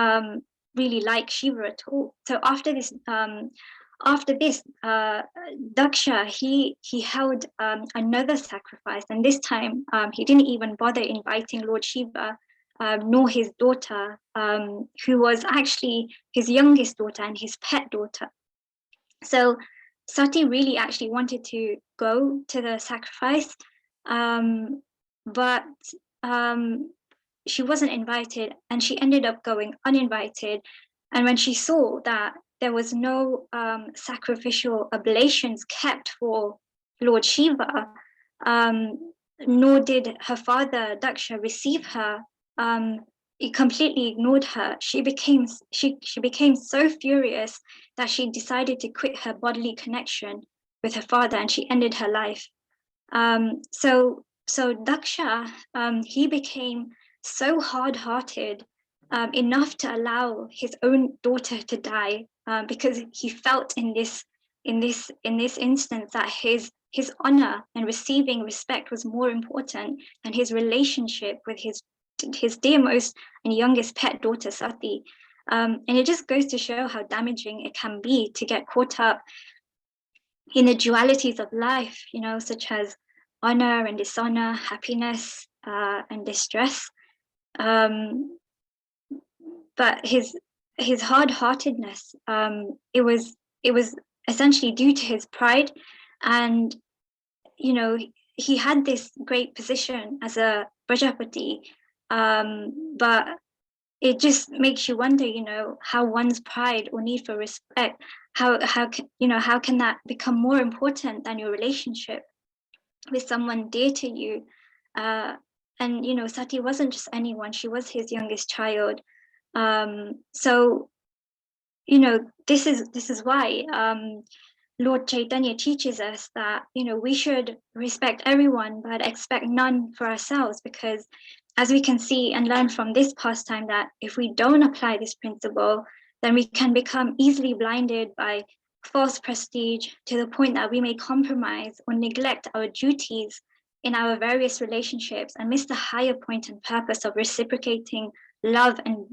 Speaker 1: really like Shiva at all. So after this after this, Daksha, he held another sacrifice, and this time he didn't even bother inviting Lord Shiva, nor his daughter, who was actually his youngest daughter and his pet daughter. So Sati really actually wanted to go to the sacrifice, but she wasn't invited, and she ended up going uninvited. And when she saw that there was no sacrificial oblations kept for Lord Shiva, nor did her father Daksha receive her, he completely ignored her. She became so furious that she decided to quit her bodily connection with her father, and she ended her life. So Daksha, he became so hard-hearted, enough to allow his own daughter to die, because he felt in this instance that his honor and receiving respect was more important than his relationship with his dearmost and youngest pet daughter Sati. And it just goes to show how damaging it can be to get caught up in the dualities of life, such as honor and dishonor, happiness and distress. But his hard-heartedness, it was essentially due to his pride, and he had this great position as a Prajapati, but it just makes you wonder, how one's pride or need for respect, how can that become more important than your relationship with someone dear to you? And Sati wasn't just anyone; she was his youngest child. So this is why Lord Chaitanya teaches us that we should respect everyone but expect none for ourselves, because as we can see and learn from this pastime, that if we don't apply this principle, then we can become easily blinded by false prestige to the point that we may compromise or neglect our duties in our various relationships and miss the higher point and purpose of reciprocating love and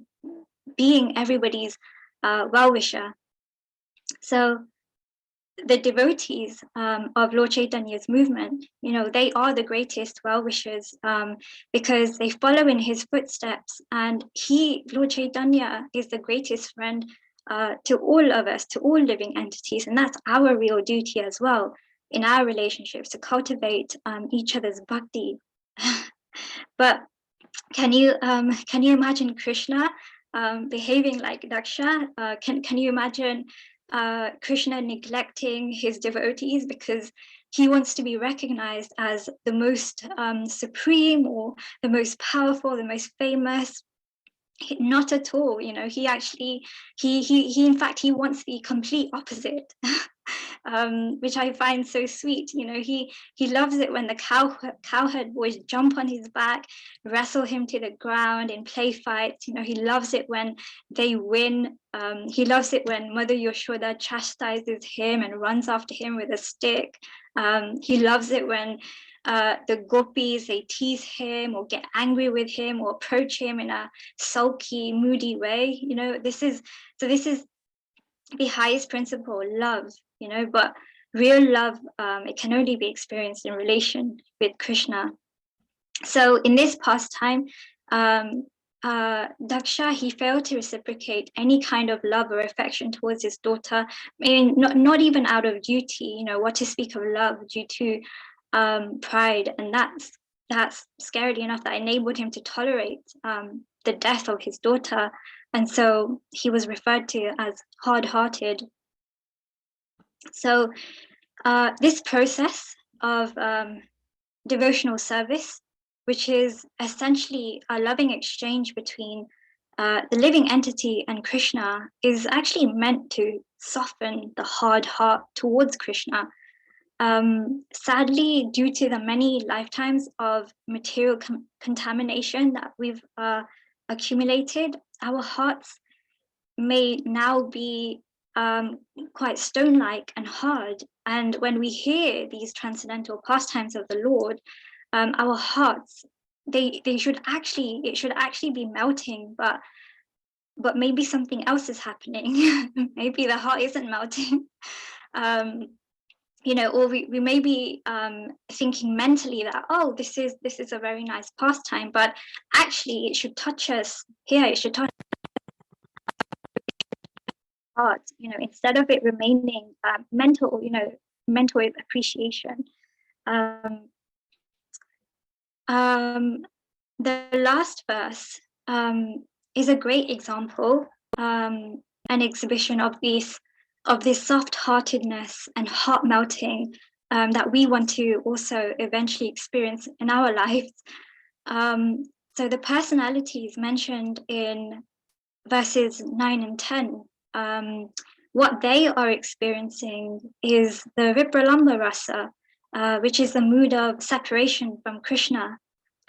Speaker 1: being everybody's well-wisher. So the devotees of Lord Chaitanya's movement, they are the greatest well-wishers, because they follow in his footsteps, and Lord Chaitanya, is the greatest friend to all of us, to all living entities, and that's our real duty as well in our relationships, to cultivate each other's bhakti. But can you imagine Krishna behaving like Daksha? Can you imagine Krishna neglecting his devotees because he wants to be recognized as the most supreme, or the most powerful, the most famous? Not at all. He actually he in fact he wants the complete opposite. Which I find so sweet. He loves it when the cowherd boys jump on his back, wrestle him to the ground in play fights. He loves it when they win. He loves it when Mother Yashoda chastises him and runs after him with a stick. He loves it when the gopis, they tease him or get angry with him or approach him in a sulky, moody way. This is the highest principle, love. But real love, it can only be experienced in relation with Krishna. So in this pastime, Daksha, he failed to reciprocate any kind of love or affection towards his daughter. I mean, not even out of duty, what to speak of love, due to pride. And that's scary enough that enabled him to tolerate the death of his daughter. And so he was referred to as hard-hearted. So this process of devotional service, which is essentially a loving exchange between the living entity and Krishna, is actually meant to soften the hard heart towards Krishna. Sadly, due to the many lifetimes of material contamination that we've accumulated, our hearts may now be quite stone-like and hard. And when we hear these transcendental pastimes of the Lord, our hearts, it should actually be melting, but but maybe something else is happening. Maybe the heart isn't melting. Or we may be thinking mentally that, oh, this is a very nice pastime, but actually it should touch us here. It should touch our heart. Instead of it remaining mental appreciation. The last verse is a great example, an exhibition of this soft-heartedness and heart melting that we want to also eventually experience in our lives. So the personalities mentioned in verses 9 and 10, what they are experiencing is the Vipralamba Rasa, which is the mood of separation from Krishna.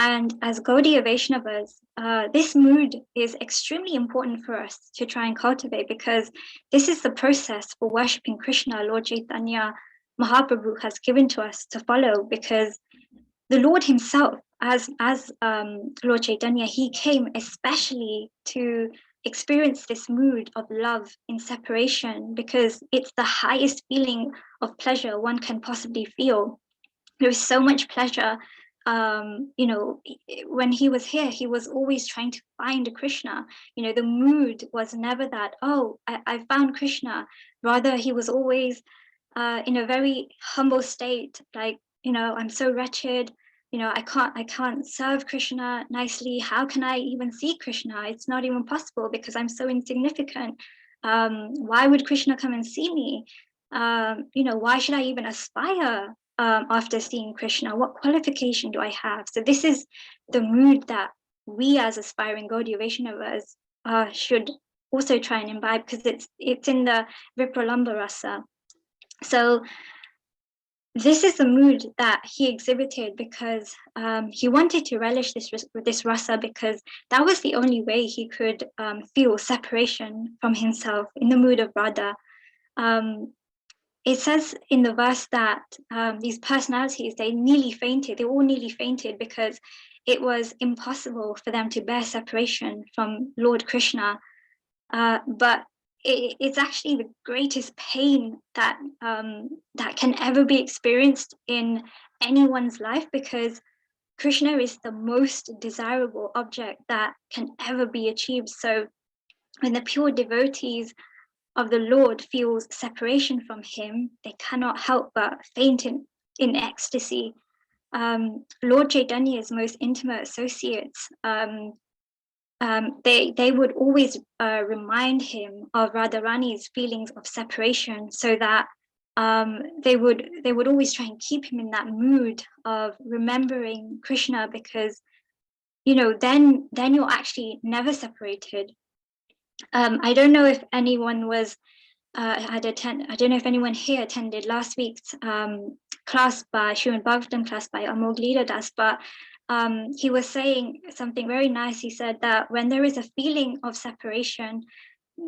Speaker 1: And as Gaudiya Vaishnavas, this mood is extremely important for us to try and cultivate, because this is the process for worshipping Krishna, Lord Chaitanya Mahaprabhu has given to us to follow, because the Lord himself, as Lord Chaitanya, he came especially to experience this mood of love in separation, because it's the highest feeling of pleasure one can possibly feel. There is so much pleasure. When he was here, he was always trying to find Krishna. The mood was never that, oh, I found Krishna. Rather, he was always in a very humble state, like, I'm so wretched. I can't serve Krishna nicely. How can I even see Krishna? It's not even possible because I'm so insignificant. Why would Krishna come and see me? Why should I even aspire after seeing Krishna? What qualification do I have? So this is the mood that we as aspiring Gaudiya Vaishnavas should also try and imbibe, because it's in the Vipralamba Rasa. So this is the mood that he exhibited because he wanted to relish this rasa, because that was the only way he could feel separation from himself in the mood of Radha. It says in the verse that these personalities, they all nearly fainted because it was impossible for them to bear separation from Lord Krishna. But it's actually the greatest pain that can ever be experienced in anyone's life, because Krishna is the most desirable object that can ever be achieved. So when the pure devotees of the Lord feels separation from him, they cannot help but faint in ecstasy. Lord Chaitanya's most intimate associates, they would always remind him of Radharani's feelings of separation, so that they would always try and keep him in that mood of remembering Krishna, because then you're actually never separated. I don't know if anyone was I don't know if anyone here attended last week's class by Srimad Bhagavatam class by Amol Leela Das, but he was saying something very nice. He said that when there is a feeling of separation,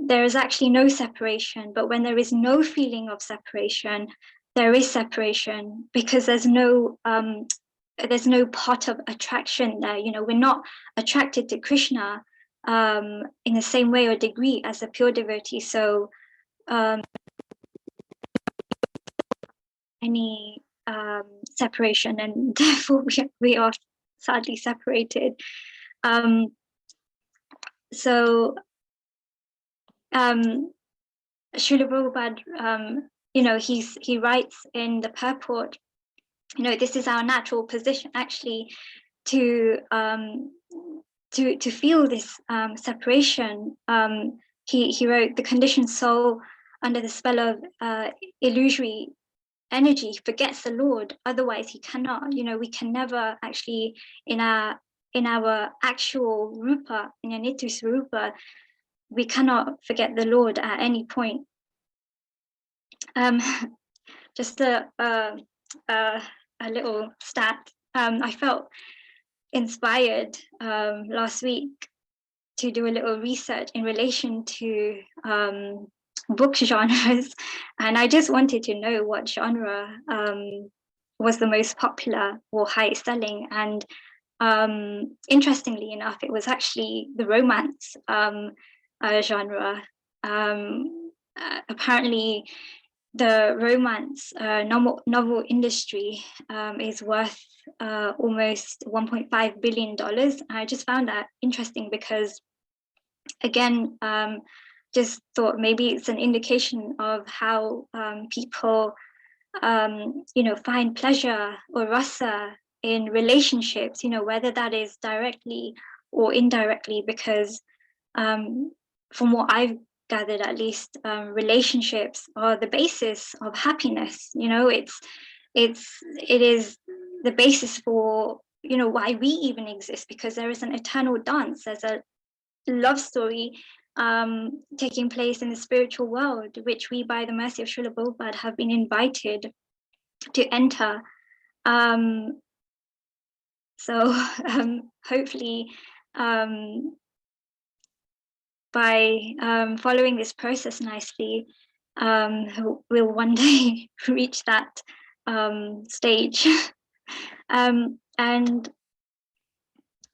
Speaker 1: there is actually no separation. But when there is no feeling of separation, there is separation, because there's no pot of attraction there. We're not attracted to Krishna in the same way or degree as a pure devotee. So any separation, and therefore we are sadly separated. So Srila Prabhupada, he writes in the purport, this is our natural position actually to feel this separation. He wrote, the conditioned soul under the spell of illusory energy forgets the Lord, otherwise he cannot. We can never actually in our actual rupa, in a nitya swarupa, we cannot forget the Lord at any point. Just a little stat. I felt inspired last week to do a little research in relation to book genres, and I just wanted to know what genre was the most popular or highest selling. And interestingly enough, it was actually the romance. genre. Apparently, the romance novel industry is worth almost $1.5 billion. I just found that interesting because, again, just thought maybe it's an indication of how people, find pleasure or rasa in relationships, whether that is directly or indirectly, because from what I've gathered, at least, relationships are the basis of happiness. It is the basis for why we even exist, because there is an eternal dance. There's a love story taking place in the spiritual world, which we, by the mercy of Srila Prabhupada, have been invited to enter. So hopefully, by following this process nicely, we'll one day reach that stage. And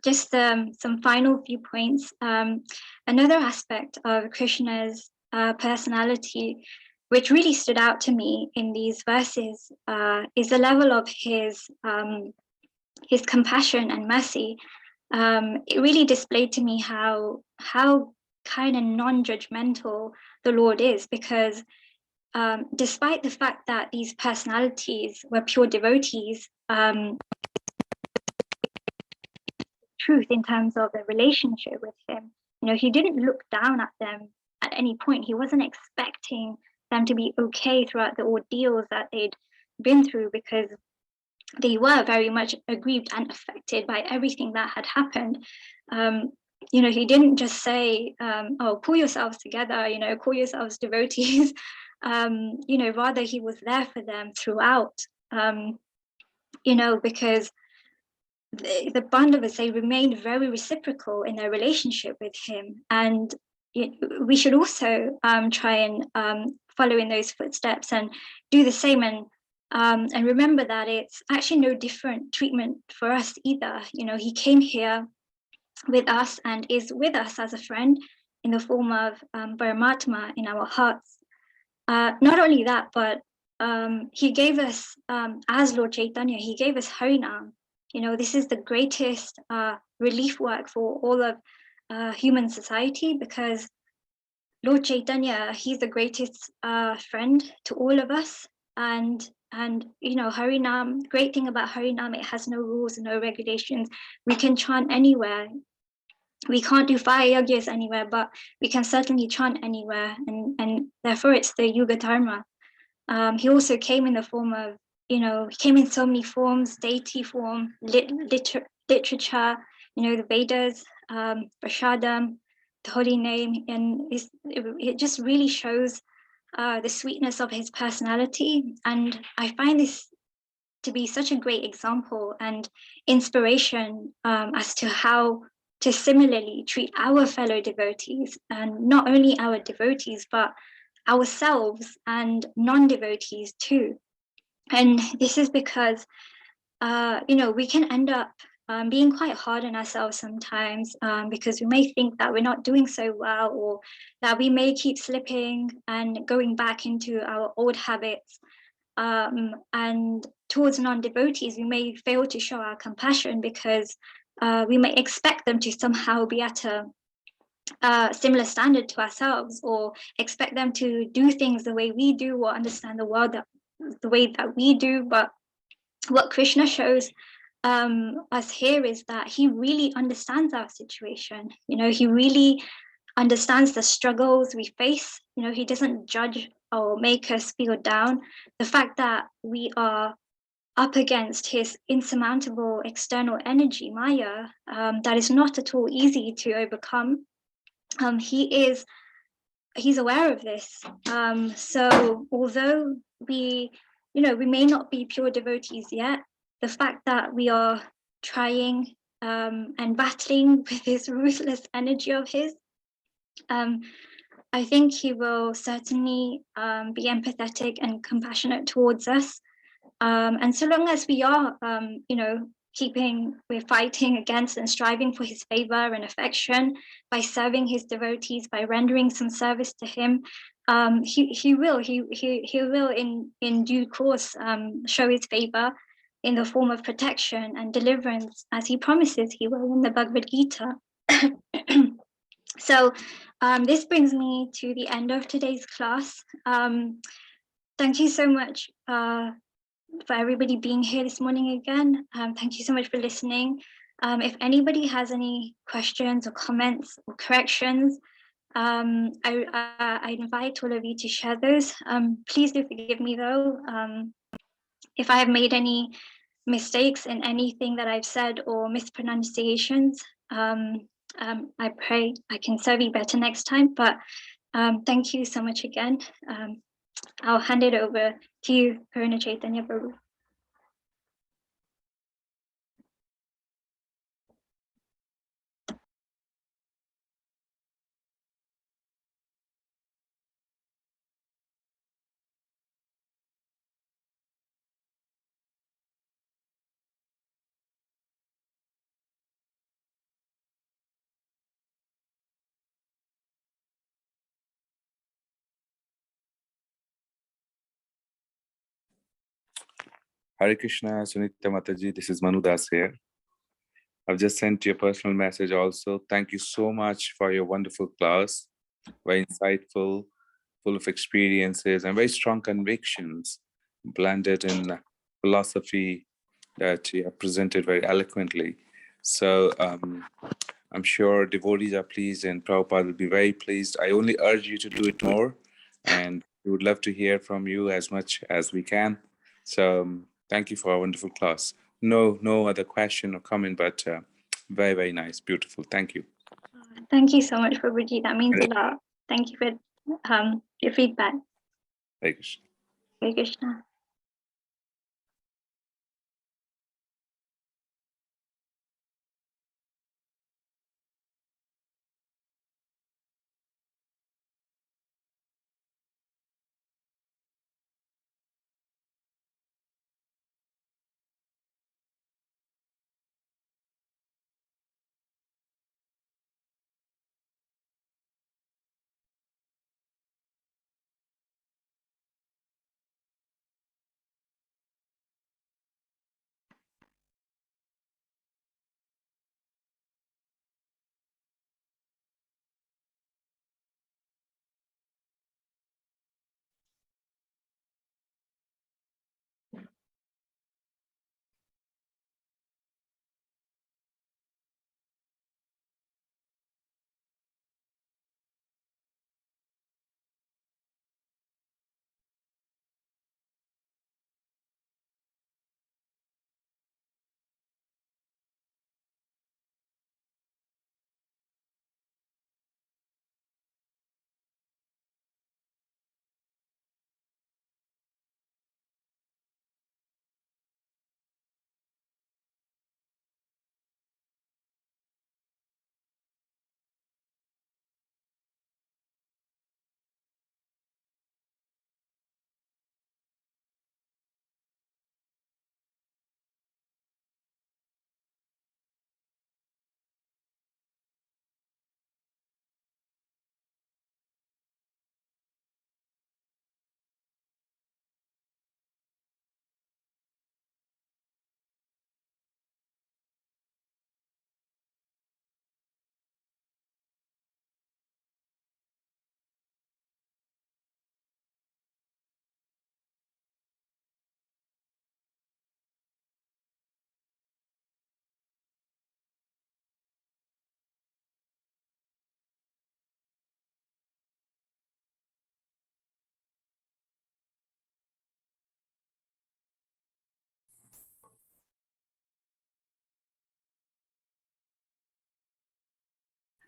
Speaker 1: just some final viewpoints. Another aspect of Krishna's personality, which really stood out to me in these verses, is the level of his compassion and mercy. It really displayed to me how kind of non-judgmental the Lord is, because despite the fact that these personalities were pure devotees, truth in terms of the relationship with him, he didn't look down at them at any point. He wasn't expecting them to be okay throughout the ordeals that they'd been through, because they were very much aggrieved and affected by everything that had happened. He didn't just say, oh, pull yourselves together, call yourselves devotees. Rather he was there for them throughout, because the Pandavas, they remained very reciprocal in their relationship with him. And we should also try and follow in those footsteps and do the same, and remember that it's actually no different treatment for us either. He came here with us and is with us as a friend in the form of Paramatma in our hearts. Not only that, but he gave us, as Lord Chaitanya, he gave us Harinam. This is the greatest relief work for all of human society, because Lord Chaitanya, he's the greatest friend to all of us. And Harinam, great thing about Harinam, it has no rules, no regulations. We can chant anywhere. We can't do fire yagyas anywhere, but we can certainly chant anywhere, and therefore it's the Yuga Dharma. He also came in the form of, he came in so many forms: deity form, literature, the Vedas, Prashadam, the holy name, and it just really shows the sweetness of his personality. And I find this to be such a great example and inspiration as to how to similarly treat our fellow devotees, and not only our devotees, but ourselves and non-devotees too. And this is because, we can end up being quite hard on ourselves sometimes, because we may think that we're not doing so well, or that we may keep slipping and going back into our old habits. And towards non-devotees, we may fail to show our compassion, because we may expect them to somehow be at a similar standard to ourselves, or expect them to do things the way we do, or understand the world the way that we do. But what Krishna shows us here is that he really understands our situation. He really understands the struggles we face. He doesn't judge or make us feel down. The fact that we are up against his insurmountable external energy, Maya, that is not at all easy to overcome. He's aware of this. So although we may not be pure devotees yet, the fact that we are trying and battling with this ruthless energy of his, I think he will certainly be empathetic and compassionate towards us. And so long as we are, we're fighting against and striving for his favor and affection by serving his devotees, by rendering some service to him, he will in due course show his favor in the form of protection and deliverance, as he promises he will in the Bhagavad Gita. So this brings me to the end of today's class. Thank you so much for everybody being here this morning again. Thank you so much for listening. If anybody has any questions or comments or corrections, I invite all of you to share those. Please do forgive me though, if I have made any mistakes in anything that I've said or mispronunciations. I pray I can serve you better next time, but thank you so much again. I'll hand it over to you, Karuna Chaitanya Prabhu.
Speaker 3: Hare Krishna, Sunita Mataji, this is Manu Das here. I've just sent you a personal message also. Thank you so much for your wonderful class. Very insightful, full of experiences and very strong convictions blended in philosophy that you have presented very eloquently. So I'm sure devotees are pleased and Prabhupada will be very pleased. I only urge you to do it more, and we would love to hear from you as much as we can. So thank you for a wonderful class. No other question or comment, but very, very nice, beautiful. Thank you.
Speaker 1: Thank you so much, Prabhuji. That means a lot. Thank you for your feedback.
Speaker 3: Hare Krishna.
Speaker 1: Hare Krishna.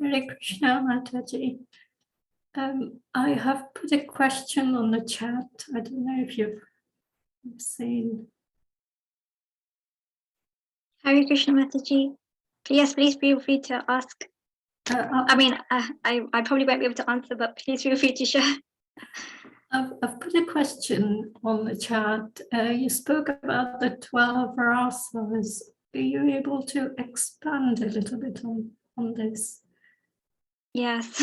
Speaker 4: Hare Krishna, Mataji. I have put a question on the chat. I don't know if you've seen.
Speaker 1: Hare Krishna, Mataji. Yes, please feel free to ask. I probably won't be able to answer, but please feel free to share.
Speaker 4: I've put a question on the chat. You spoke about the 12 rasas are you able to expand a little bit on this?
Speaker 1: Yes,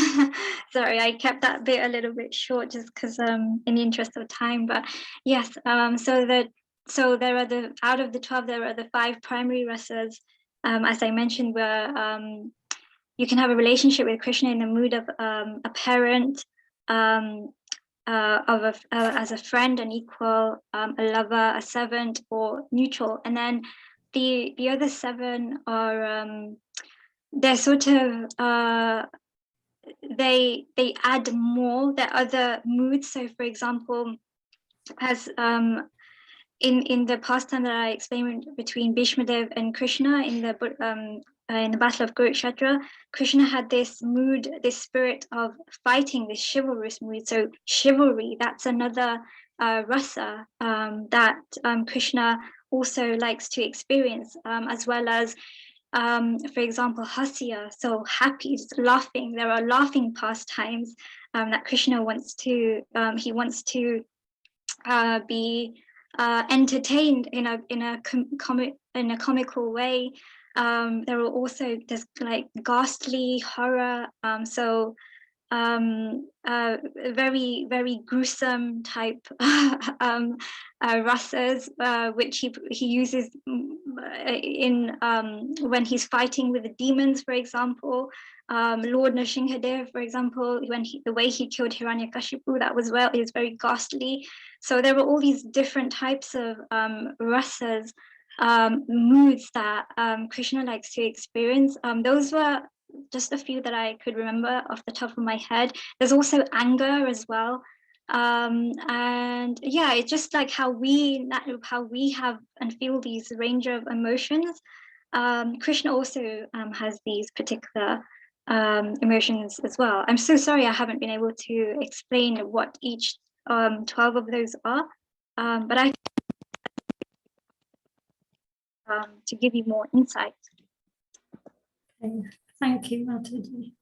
Speaker 1: sorry, I kept that bit a little bit short just because in the interest of time. But yes, so there are out of the 12, there are the 5 primary rasas. As I mentioned, where you can have a relationship with Krishna in the mood of a parent, as a friend, an equal, a lover, a servant, or neutral. And then the other 7 are they're sort of they add more, there are other moods. So for example, as in the pastime that I explained between Bhishmadev and Krishna in the Battle of Kurukshetra, Krishna had this mood, this spirit of fighting, this chivalrous mood. So chivalry, that's another rasa that Krishna also likes to experience, as well as for example, hasya, so happy, just laughing. There are laughing pastimes that Krishna wants to, he wants to be entertained in a comical way. There are also there's like ghastly horror, so very, very gruesome type rasas, which he uses in when he's fighting with the demons, for example. Lord Nrsimhadev, for example, when the way he killed Hiranyakashipu, that was is very ghastly. So there were all these different types of rasas, moods that Krishna likes to experience. Those were just a few that I could remember off the top of my head. There's also anger as well. And yeah, it's just like how we have and feel these range of emotions. Krishna also has these particular emotions as well. I'm so sorry I haven't been able to explain what each 12 of those are, but I to give you more insight.
Speaker 4: Okay. Thank you, Mataji.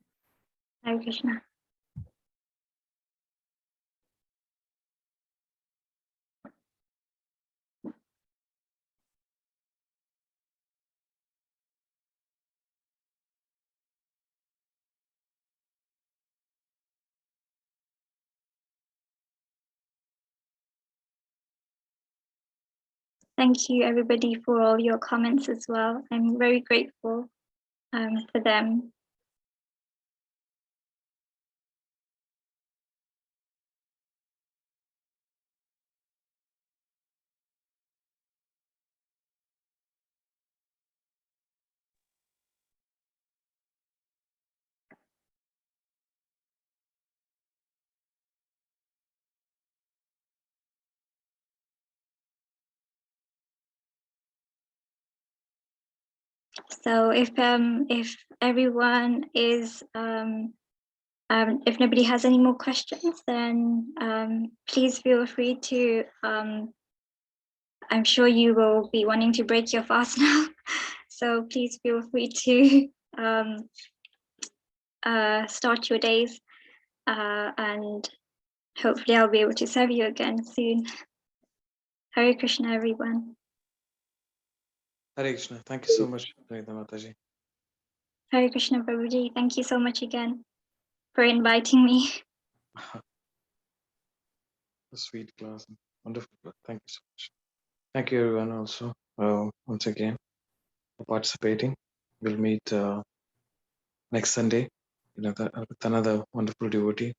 Speaker 1: Hare Krishna. Thank you, everybody, for all your comments as well. I'm very grateful for them. So if everyone is if nobody has any more questions, then please feel free to. I'm sure you will be wanting to break your fast now, so please feel free to start your days, and hopefully I'll be able to serve you again soon. Hare Krishna, everyone.
Speaker 5: Hare Krishna. Thank you so much, Sunita Mataji.
Speaker 1: Hare Krishna, Prabhuji. Thank you so much again for inviting me.
Speaker 5: A sweet class. Wonderful. Thank you so much. Thank you, everyone, also, once again, for participating. We'll meet next Sunday with another wonderful devotee.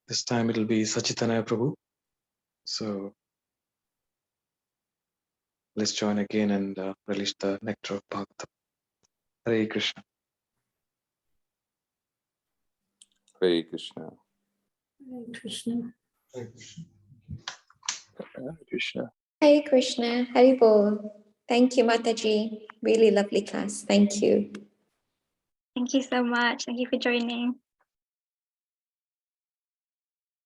Speaker 5: This time it'll be Sachitanaya Prabhu. So let's join again and relish the nectar of Bhagavatam. Hare Krishna.
Speaker 3: Hare Krishna.
Speaker 4: Hare Krishna.
Speaker 5: Hare Krishna.
Speaker 3: Hare Krishna.
Speaker 6: Hare Krishna, Hari Bol. Thank you, Mataji. Really lovely class. Thank you.
Speaker 1: Thank you so much. Thank you for joining.